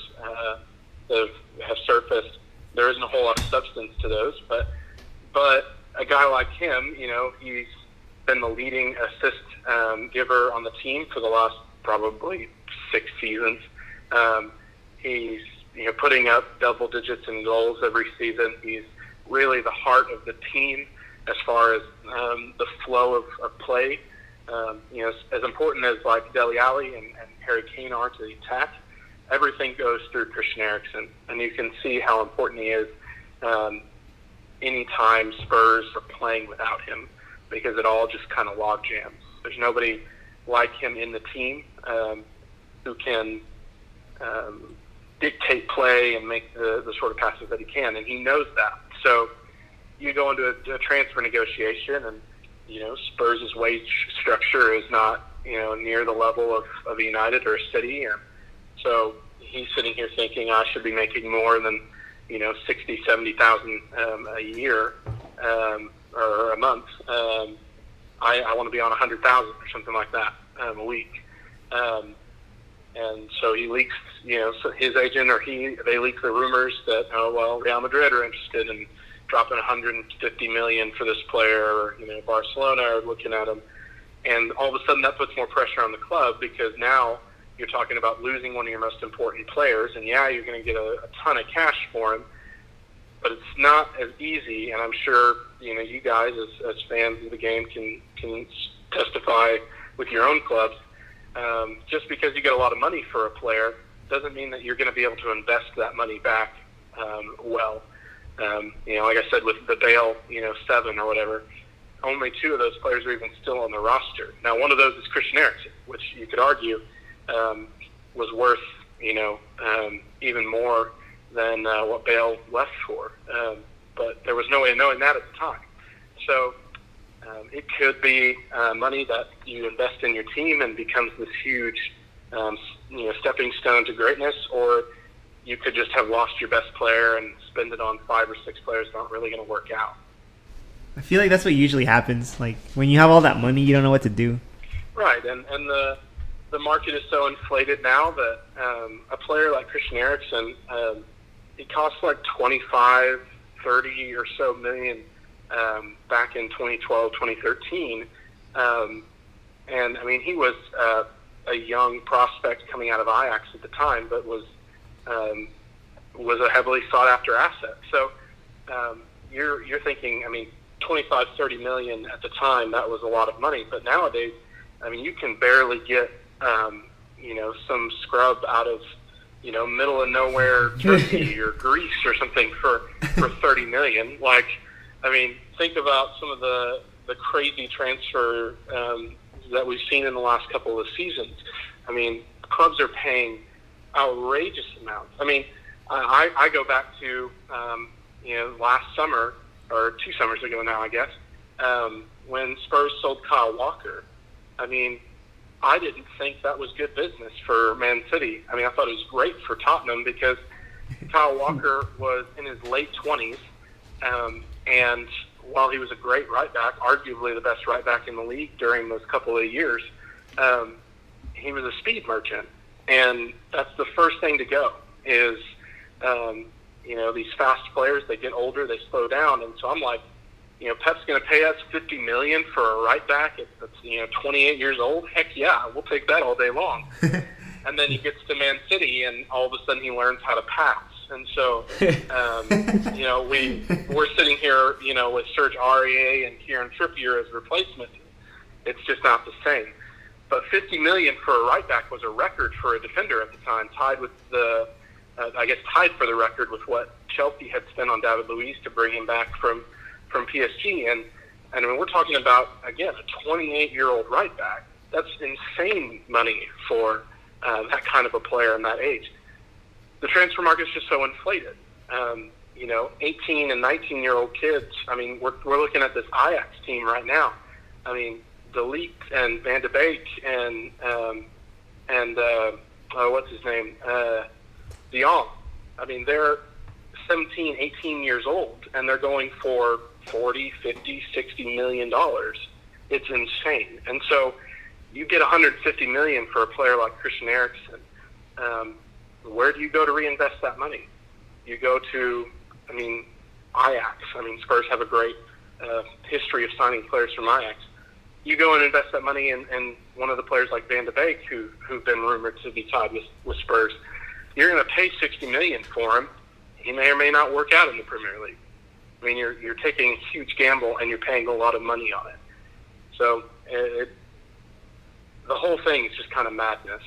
that have surfaced, there isn't a whole lot of substance to those. But a guy like him, he's been the leading assist giver on the team for the last probably 6 seasons. He's putting up double digits in goals every season. He's really the heart of the team as far as the flow of play. As important as like Dele Alli and Harry Kane are to the attack, everything goes through Christian Eriksen, and you can see how important he is anytime Spurs are playing without him, because it all just kind of log jams. There's nobody like him in the team who can dictate play and make the sort of passes that he can, and he knows that. So you go into a transfer negotiation, and Spurs' wage structure is not near the level of a United or a City, and so he's sitting here thinking, I should be making more than 60,000, 70,000 a year or a month. I want to be on 100,000 or something like that a week. And so he leaks, so his agent or they leak the rumors that, Real Madrid are interested in dropping 150 million for this player, or Barcelona are looking at him, and all of a sudden that puts more pressure on the club, because now you're talking about losing one of your most important players, and you're going to get a ton of cash for him, but it's not as easy. And I'm sure you guys as fans of the game can testify with your own clubs. Just because you get a lot of money for a player doesn't mean that you're going to be able to invest that money back well. Like I said with the Bale 7 or whatever, only 2 of those players are even still on the roster. Now, one of those is Christian Eriksen, which you could argue was worth, even more than what Bale left for. But there was no way of knowing that at the time. So it could be money that you invest in your team and becomes this huge, stepping stone to greatness, or you could just have lost your best player and spend it on 5 or 6 players that aren't really going to work out. I feel like that's what usually happens. Like when you have all that money, you don't know what to do. Right, and the market is so inflated now that a player like Christian Eriksen, it costs like 25, 30 or so million back in 2012, 2013. And I mean, he was a young prospect coming out of Ajax at the time, but was a heavily sought after asset. So you're thinking, I mean, 25, 30 million at the time, that was a lot of money. But nowadays, I mean, you can barely get, some scrub out of, middle of nowhere Turkey or Greece or something for 30 million. Like, I mean, think about some of the crazy transfer that we've seen in the last couple of seasons. I mean, clubs are paying outrageous amounts. I mean, I go back to, last summer, or 2 summers ago now, I guess, when Spurs sold Kyle Walker. I mean, I didn't think that was good business for Man City. I mean, I thought it was great for Tottenham because Kyle Walker was in his late 20s, and while he was a great right back, arguably the best right back in the league during those couple of years, he was a speed merchant. And that's the first thing to go is, these fast players, they get older, they slow down. And so I'm like, Pep's going to pay us $50 million for a right back that's 28 years old. Heck yeah, we'll take that all day long. And then he gets to Man City, and all of a sudden he learns how to pass. And so, we're sitting here, with Serge Aurier and Kieran Trippier as replacements. It's just not the same. But $50 million for a right back was a record for a defender at the time, tied for the record with what Chelsea had spent on David Luiz to bring him back from PSG. And I mean, we're talking about, again, a 28-year-old right back. That's insane money for that kind of a player in that age. The transfer market's just so inflated. 18 and 19-year-old kids. I mean, we're looking at this Ajax team right now. I mean, De Ligt and Van de Beek and what's his name? De Jong. I mean, they're 17, 18 years old, and they're going for 40, 50, 60 million dollars. It's insane. And so you get 150 million for a player like Christian Eriksen. Where do you go to reinvest that money? You go to, Ajax. Spurs have a great history of signing players from Ajax. You go and invest that money in one of the players like Van de Beek, who've been rumored to be tied with Spurs. You're going to pay 60 million for him. He may or may not work out in the Premier League. I mean, you're taking a huge gamble and you're paying a lot of money on it. So the whole thing is just kind of madness.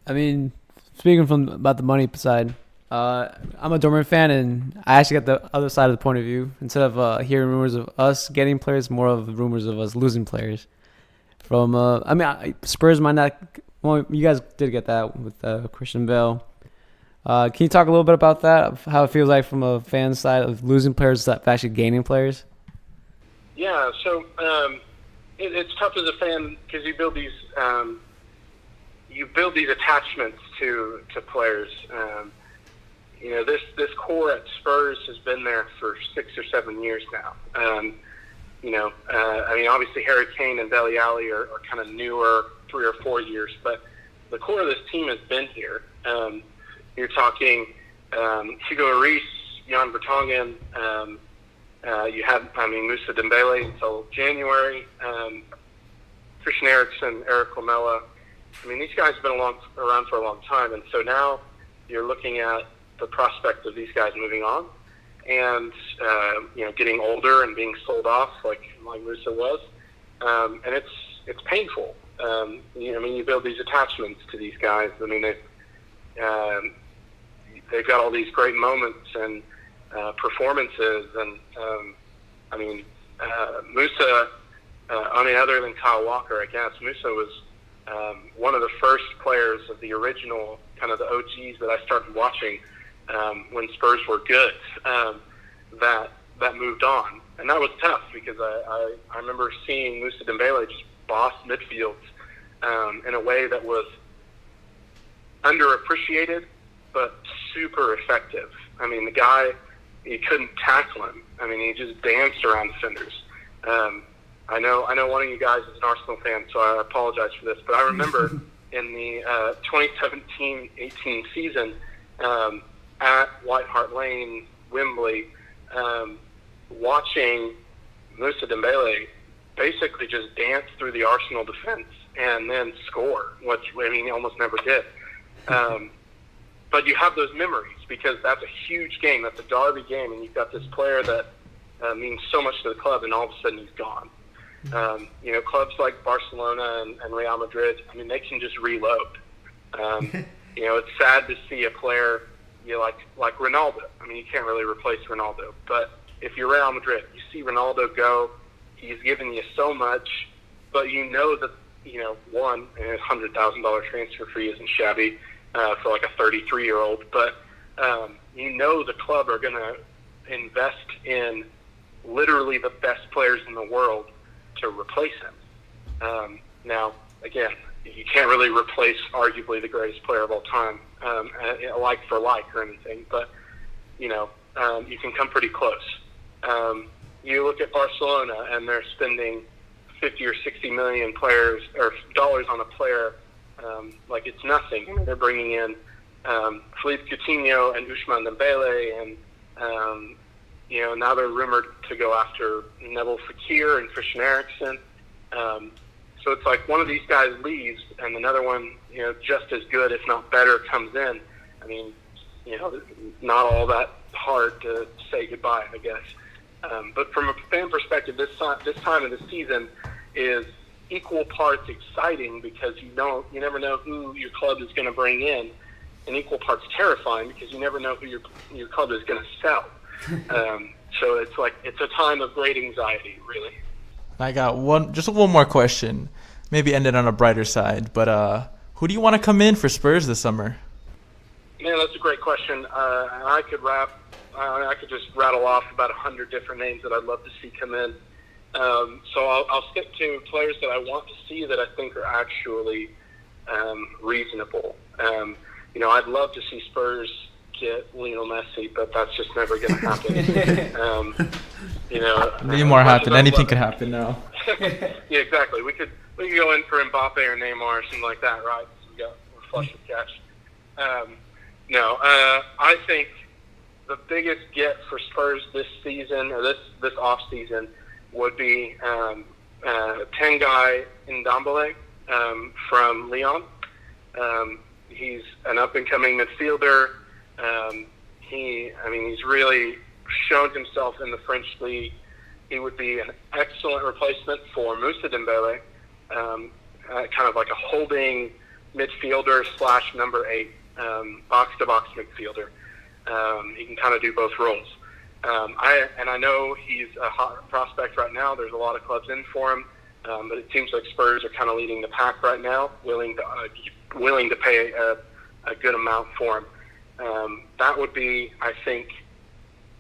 I mean, speaking about the money side, I'm a Dortmund fan, and I actually got the other side of the point of view. Instead of hearing rumors of us getting players, more of rumors of us losing players. Spurs might not. Well, you guys did get that with Christian Bale. Can you talk a little bit about that? Of how it feels like from a fan side of losing players to actually gaining players? Yeah, so it's tough as a fan because you build these attachments to players. This core at Spurs has been there for 6 or 7 years now. Obviously Harry Kane and Dele Alli are kind of newer, 3 or 4 years, but the core of this team has been here. You're talking Hugo Lloris, Jan Vertonghen. You had, Moussa Dembele until January. Christian Eriksen, Eric Lamela. These guys have been around for a long time, and so now you're looking at the prospect of these guys moving on and getting older and being sold off like Moussa was, and it's painful. You build these attachments to these guys. They've got all these great moments and performances, and Musa, other than Kyle Walker, I guess, Musa was one of the first players of the original, kind of the OGs that I started watching when Spurs were good, that moved on. And that was tough because I remember seeing Musa Dembele just boss midfields in a way that was underappreciated but super effective. I mean, the guy, you couldn't tackle him. I mean, he just danced around defenders. I know one of you guys is an Arsenal fan, so I apologize for this, but I remember in the 2017-18 season at White Hart Lane, Wembley, watching Musa Dembele basically just dance through the Arsenal defense and then score, which, I mean, he almost never did. But you have those memories because that's a huge game. That's a derby game, and you've got this player that means so much to the club, and all of a sudden he's gone. Clubs like Barcelona and Real Madrid, I mean, they can just reload. It's sad to see a player like Ronaldo. I mean, you can't really replace Ronaldo. But if you're Real Madrid, you see Ronaldo go, he's given you so much, but you know that, one, a $100,000 transfer fee isn't shabby for like a 33-year-old, but the club are going to invest in literally the best players in the world to replace him. Now, again, you can't really replace arguably the greatest player of all time, like for like or anything, but, you can come pretty close. You look at Barcelona and they're spending 50 or 60 million dollars on a player like it's nothing. I mean, they're bringing in Philippe Coutinho and Ousmane Dembele, and now they're rumored to go after Neville Fekir and Christian Eriksen. So it's like one of these guys leaves and another one, just as good, if not better, comes in. I mean, not all that hard to say goodbye, I guess. But from a fan perspective, this time of the season is equal parts exciting because you never know who your club is going to bring in, and equal parts terrifying because you never know who your club is going to sell. So it's a time of great anxiety, really. I got one more question. Maybe end it on a brighter side, but who do you want to come in for Spurs this summer? Man, that's a great question. I could just rattle off about 100 different names that I'd love to see come in. So I'll stick to players that I want to see that I think are actually reasonable. I'd love to see Spurs get Lionel Messi, but that's just never going to happen. Neymar happened. Anything could happen now. Yeah, exactly. We could go in for Mbappe or Neymar or something like that, right? We're flush with cash. I think the biggest get for Spurs this season or this off season would be Tanguy Ndombele from Lyon. He's an up-and-coming midfielder. He's really shown himself in the French league. He would be an excellent replacement for Moussa Dembele, kind of like a holding midfielder / number 8, box-to-box midfielder. He can kind of do both roles. I know he's a hot prospect right now. There's a lot of clubs in for him, but it seems like Spurs are kind of leading the pack right now, willing to pay a good amount for him. That would be, I think,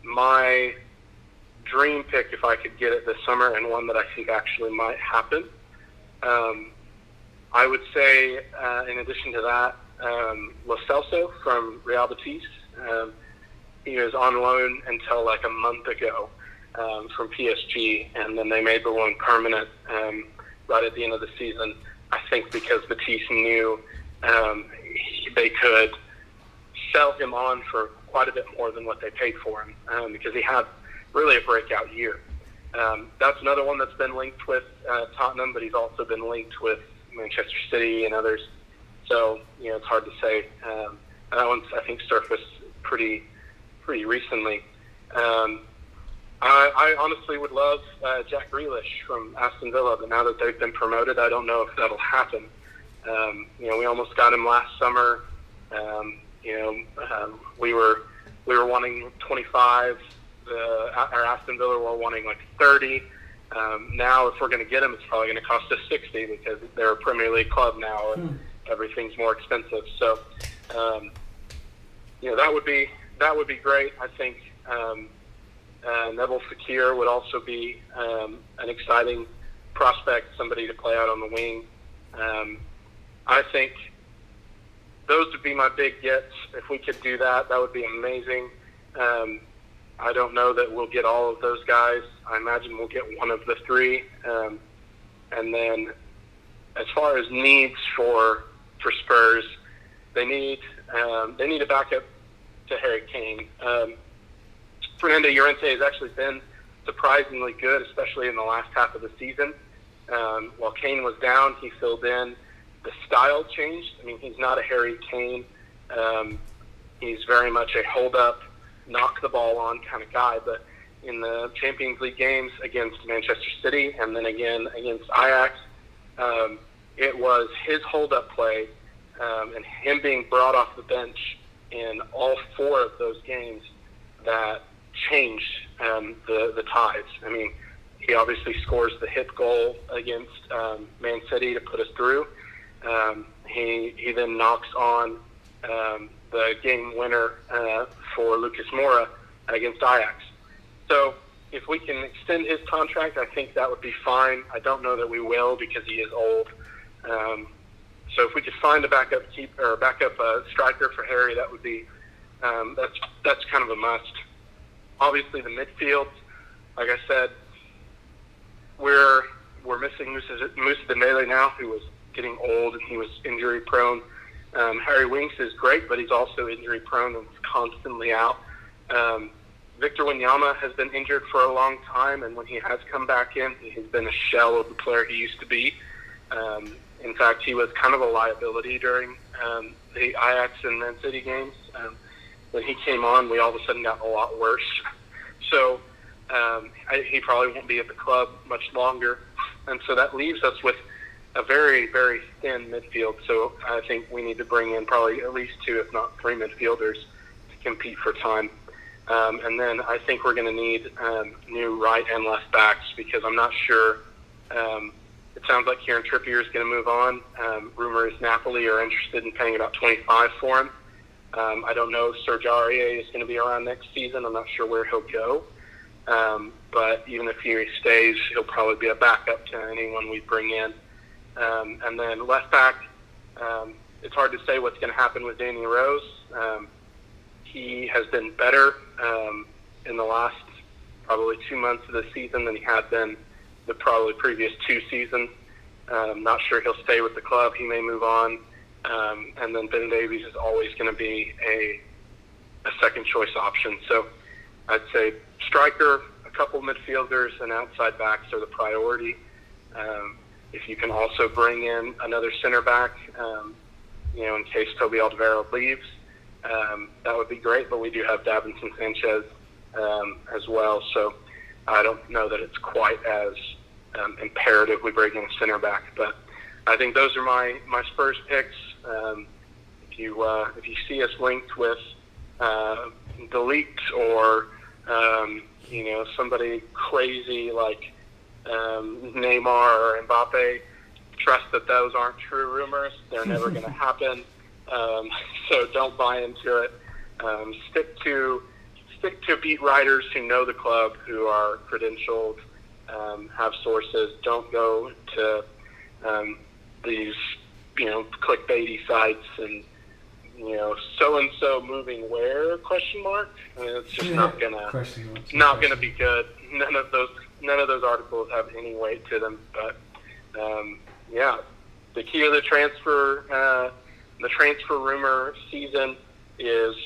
my dream pick if I could get it this summer, and one that I think actually might happen. I would say, in addition to that, Lo Celso from Real Betis. He was on loan until like a month ago from PSG, and then they made the loan permanent right at the end of the season. I think because Betis knew they could sell him on for quite a bit more than what they paid for him because he had really a breakout year. That's another one that's been linked with Tottenham, but he's also been linked with Manchester City and others. So, it's hard to say. That one's, I think, surfaced pretty recently. I honestly would love Jack Grealish from Aston Villa, but now that they've been promoted, I don't know if that'll happen. We almost got him last summer. We were wanting 25. Our Aston Villa were wanting like 30. Now, if we're going to get him, it's probably going to cost us 60 because they're a Premier League club now, and everything's more expensive. So, that would be great. I think Neville Fekir would also be an exciting prospect, somebody to play out on the wing. I think those would be my big gets. If we could do that, that would be amazing. I don't know that we'll get all of those guys. I imagine we'll get one of the three. And then as far as needs for Spurs, they need a backup to Harry Kane. Fernando Llorente has actually been surprisingly good, especially in the last half of the season. While Kane was down, he filled in. The style changed. I mean, he's not a Harry Kane. He's very much a hold-up, knock the ball on kind of guy. But in the Champions League games against Manchester City and then again against Ajax, it was his hold-up play and him being brought off the bench in all four of those games that changed the tides. I mean, he obviously scores the hit goal against Man City to put us through. He then knocks on the game winner for Lucas Moura against Ajax. So if we can extend his contract, I think that would be fine. I don't know that we will because he is old. So if we could find a backup striker for Harry, that would be that's kind of a must. Obviously, the midfield, like I said, we're missing Moussa Dembele now, who was getting old and he was injury prone. Harry Winks is great, but he's also injury prone and constantly out. Victor Wanyama has been injured for a long time, and when he has come back in, he's been a shell of the player he used to be. In fact, he was kind of a liability during the Ajax and Man City games. When he came on, we all of a sudden got a lot worse. So he probably won't be at the club much longer. And so that leaves us with a very, very thin midfield. So I think we need to bring in probably at least two, if not three midfielders to compete for time. And then I think we're going to need new right and left backs because I'm not sure. It sounds like Kieran Trippier is going to move on. Rumor is Napoli are interested in paying about 25 for him. I don't know if Serge Aurier is going to be around next season. I'm not sure where he'll go. But even if he stays, he'll probably be a backup to anyone we bring in. And then left back, it's hard to say what's going to happen with Danny Rose. He has been better in the last probably 2 months of the season than he had been the probably previous 2 seasons. Not sure he'll stay with the club. He may move on. And then Ben Davies is always going to be a second choice option. So I'd say striker, a couple midfielders, and outside backs are the priority. If you can also bring in another center back, in case Toby Alderweireld leaves, that would be great. But we do have Davinson Sanchez as well. So I don't know that it's quite as imperative we bring in a center back. But I think those are my Spurs picks. If you see us linked with De Ligt or somebody crazy like Neymar or Mbappe, trust that those aren't true rumors. They're never going to happen. So don't buy into it. Stick to beat writers who know the club, who are credentialed, have sources. Don't go to these clickbaity sites and so and so moving where ? I mean, it's just not gonna be good. None of those articles have any weight to them. But the key to the transfer rumor season is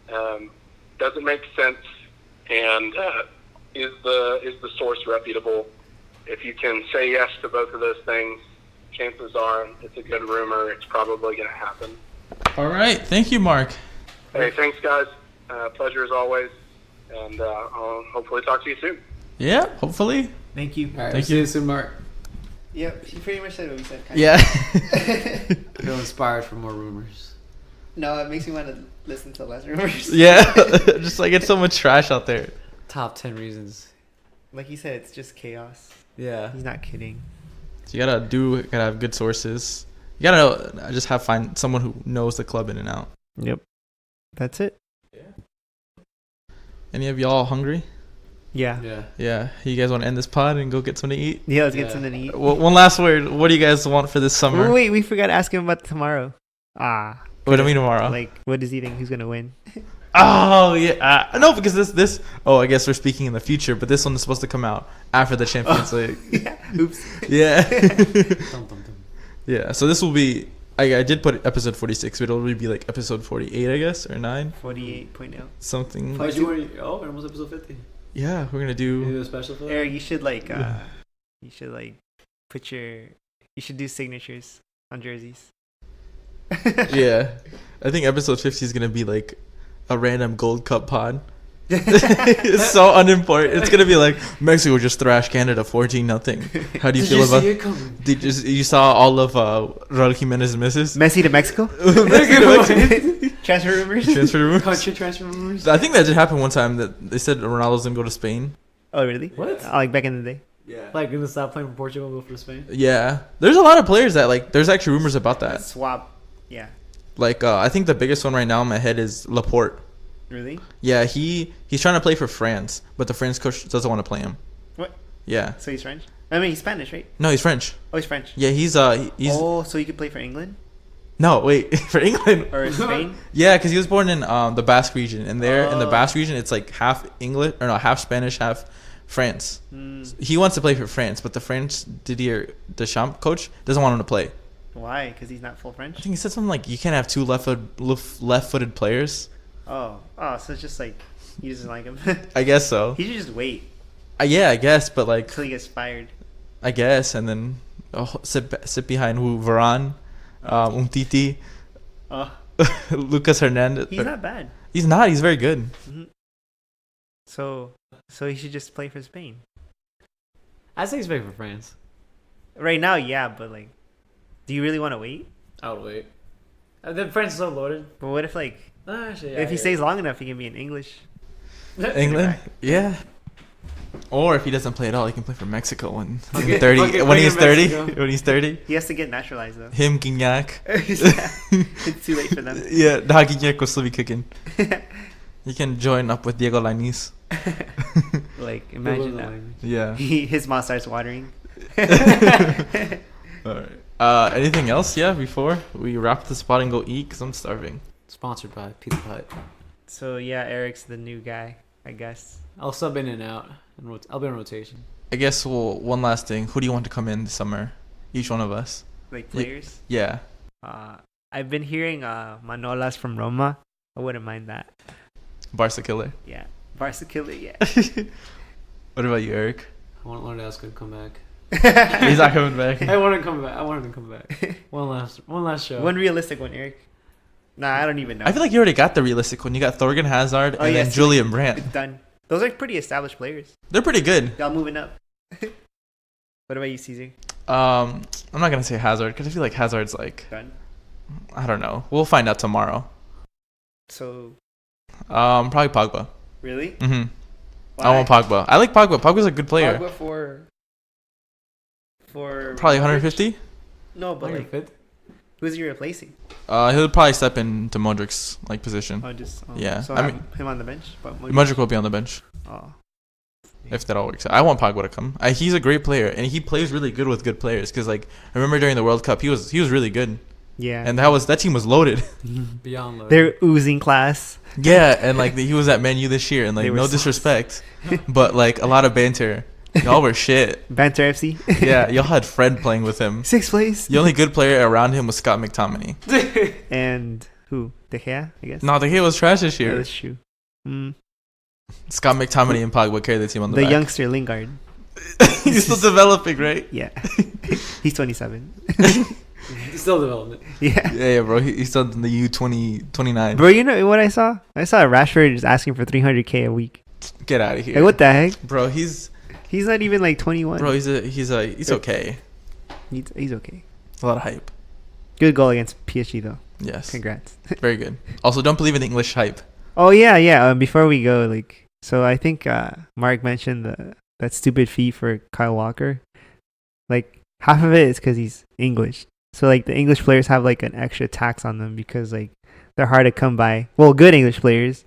does it make sense, and is the source reputable? If you can say yes to both of those things, chances are it's a good rumor. It's probably going to happen. All right. Thank you, Mark. Hey, thanks, guys. Pleasure as always. And I'll hopefully talk to you soon. Yeah, hopefully. Thank you. All right, Thank see you. you soon, Mark. Yep, he pretty much said what we said. Yeah. I feel inspired for more rumors. No, it makes me want to listen to less rumors. Yeah. Just like it's so much trash out there. Top 10 reasons. Like you said, it's just chaos. Yeah. He's not kidding. So you gotta have good sources. You gotta just find someone who knows the club in and out. Yep. That's it. Any of y'all hungry? Yeah. Yeah. Yeah. You guys want to end this pod and go get something to eat? Yeah, let's get Yeah. something to eat. One last word. What do you guys want for this summer? Oh, wait, we forgot to ask him about tomorrow. Ah. What do we tomorrow? Like, what does he think? Who's gonna win? Oh yeah, no, because this. Oh, I guess we're speaking in the future, but this one is supposed to come out after the Champions League. Yeah. Oops. Yeah, Dum, dum, dum. yeah. So this will be. I did put episode 46, but it'll really be like episode 48, I guess, or 9, 48.0. something. Oh, we're almost episode 50. Yeah, we're gonna You do. do a special for that? Eric, you should like put your. You should do signatures on jerseys. Yeah, I think episode 50 is gonna be like a random Gold Cup pod. It's so unimportant. It's gonna be like Mexico just thrashed Canada 14-0. How do you Did feel you about? see it coming? You saw all of Raul Jimenez's misses? Messi to Mexico. Transfer rumors. Transfer rumors? Country transfer rumors? I think that did happen one time that they said Ronaldo's gonna go to Spain. Oh really? What? Like back in the day. Yeah. Like, gonna stop playing for Portugal and go for Spain? Yeah. There's a lot of players that like. There's actually rumors about that. Swap. Yeah. Like I think the biggest one right now in my head is Laporte. Really? Yeah, he's trying to play for France, but the French coach doesn't want to play him. What? Yeah. So he's French? I mean, he's Spanish, right? No, he's French. Oh, he's French. Yeah, he's Oh, so he could play for England no wait for England. or Spain? Yeah, because he was born in the Basque region, and there in the Basque region, it's like half English or no, half Spanish, half France. He wants to play for France, but the French Didier Deschamps coach doesn't want him to play. Why? Because he's not full I French. think he said something like you can't have two left-footed players. Oh, so it's just like he doesn't like him. I guess so. He should just wait Yeah, I guess, but like until he gets fired. I guess, and then sit behind Varane, Umtiti, Oh, Lucas Hernandez. he's not bad. He's not. He's very good. So he should just play for Spain. I say he's playing for France. Right now, yeah, but like, do you really want to wait? I would wait. Then France is so loaded. But what if like Actually, if he stays long enough, he can be in English. England, back. yeah. Or if he doesn't play at all, he can play for Mexico when Okay, 30. okay, When bring he's him 30. Mexico. When he's 30. He has to get naturalized though. Him, Guignac. It's too late for them. Yeah, Guignac will still be kicking. He can join up with Diego Lainez. Like imagine that. Yeah. His mouth starts watering. All right. Anything else? Yeah, before we wrap the spot and go eat, cause I'm starving. Sponsored by Pizza Hut. So yeah, Eric's the new guy, I guess. I'll sub in and out. I'll be on rotation. I guess one last thing. Who do you want to come in this summer? Each one of us. Like players. Yeah. I've been hearing Manolas from Roma. I wouldn't mind that. Barca killer. Yeah. Barca killer, yeah. What about you, Eric? I want Lewandowski to come back. He's not coming back. I want him to come back. I want him to come back. One last show. One realistic one, Eric. Nah, I don't even know. I feel like you already got the realistic one. You got Thorgan Hazard and then yes, Julian Brandt. It's done. Those are pretty established players. They're pretty good. Y'all moving up. What about you, Caesar? I'm not gonna say Hazard because I feel like Hazard's like Done. I don't know. We'll find out tomorrow. So Probably Pogba. really? Mm-hmm. I want Pogba. I like Pogba. Pogba's a good player. Pogba for Probably Modric? 150. No, but like fit. who's he replacing? He'll probably step into Modric's like position. Yeah, So I have mean- him on the bench, but Modric will be on the bench Oh, if that all works out. I want Pogba to come. He's a great player and he plays really good with good players. Because like I remember during the World Cup, he was really good. yeah. And that team was loaded. Beyond low. They're oozing class. Yeah, and like he was at Man U this year, and like They were no sauce. disrespect, but like a lot of banter. Y'all were shit. Banter FC. Yeah, y'all had Fred playing with him. Sixth place. The only good player around him was Scott McTominay. And who? De Gea, I guess. No, the kid was trash this Yeah, year. that's true. Mm. Scott McTominay and Pogba carry the team on the The back. youngster Lingard. He's still developing, right? Yeah. He's 27. It's still development. Yeah. Yeah, bro. He's still in the U29. Bro, you know what I saw? I saw Rashford is asking for 300K a week. Get out of here, Like, what the heck? bro. He's He's not even like 21. he's okay. He's okay. A lot of hype. Good goal against PSG though. Yes, Congrats. very good. Also, don't believe in the English hype. Oh yeah. Before we go, like, so I think Mark mentioned that stupid fee for Kyle Walker. like half of it is because he's English. So like the English players have like an extra tax on them because like they're hard to come by. Well, good English players,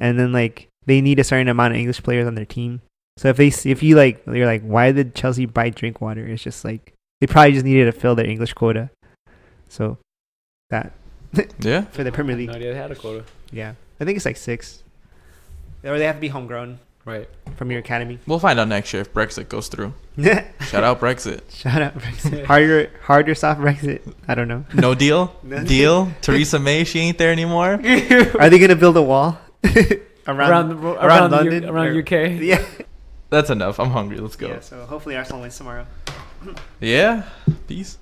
and then like they need a certain amount of English players on their team. So if you like, you're like, why did Chelsea buy Drinkwater? It's just like they probably just needed to fill their English quota. So that Yeah. for the Premier League, No idea they had a quota. yeah, I think it's like 6, or they have to be homegrown Right. from your academy. We'll find out next year if Brexit goes through. Shout out Brexit. Shout out Brexit. Harder, soft Brexit. I don't know. No deal? No. Deal? Theresa May, she ain't there anymore? Are they gonna build a wall around London, around UK? Yeah. That's enough. I'm hungry. Let's go. Yeah. So hopefully Arsenal wins tomorrow. Yeah. Peace.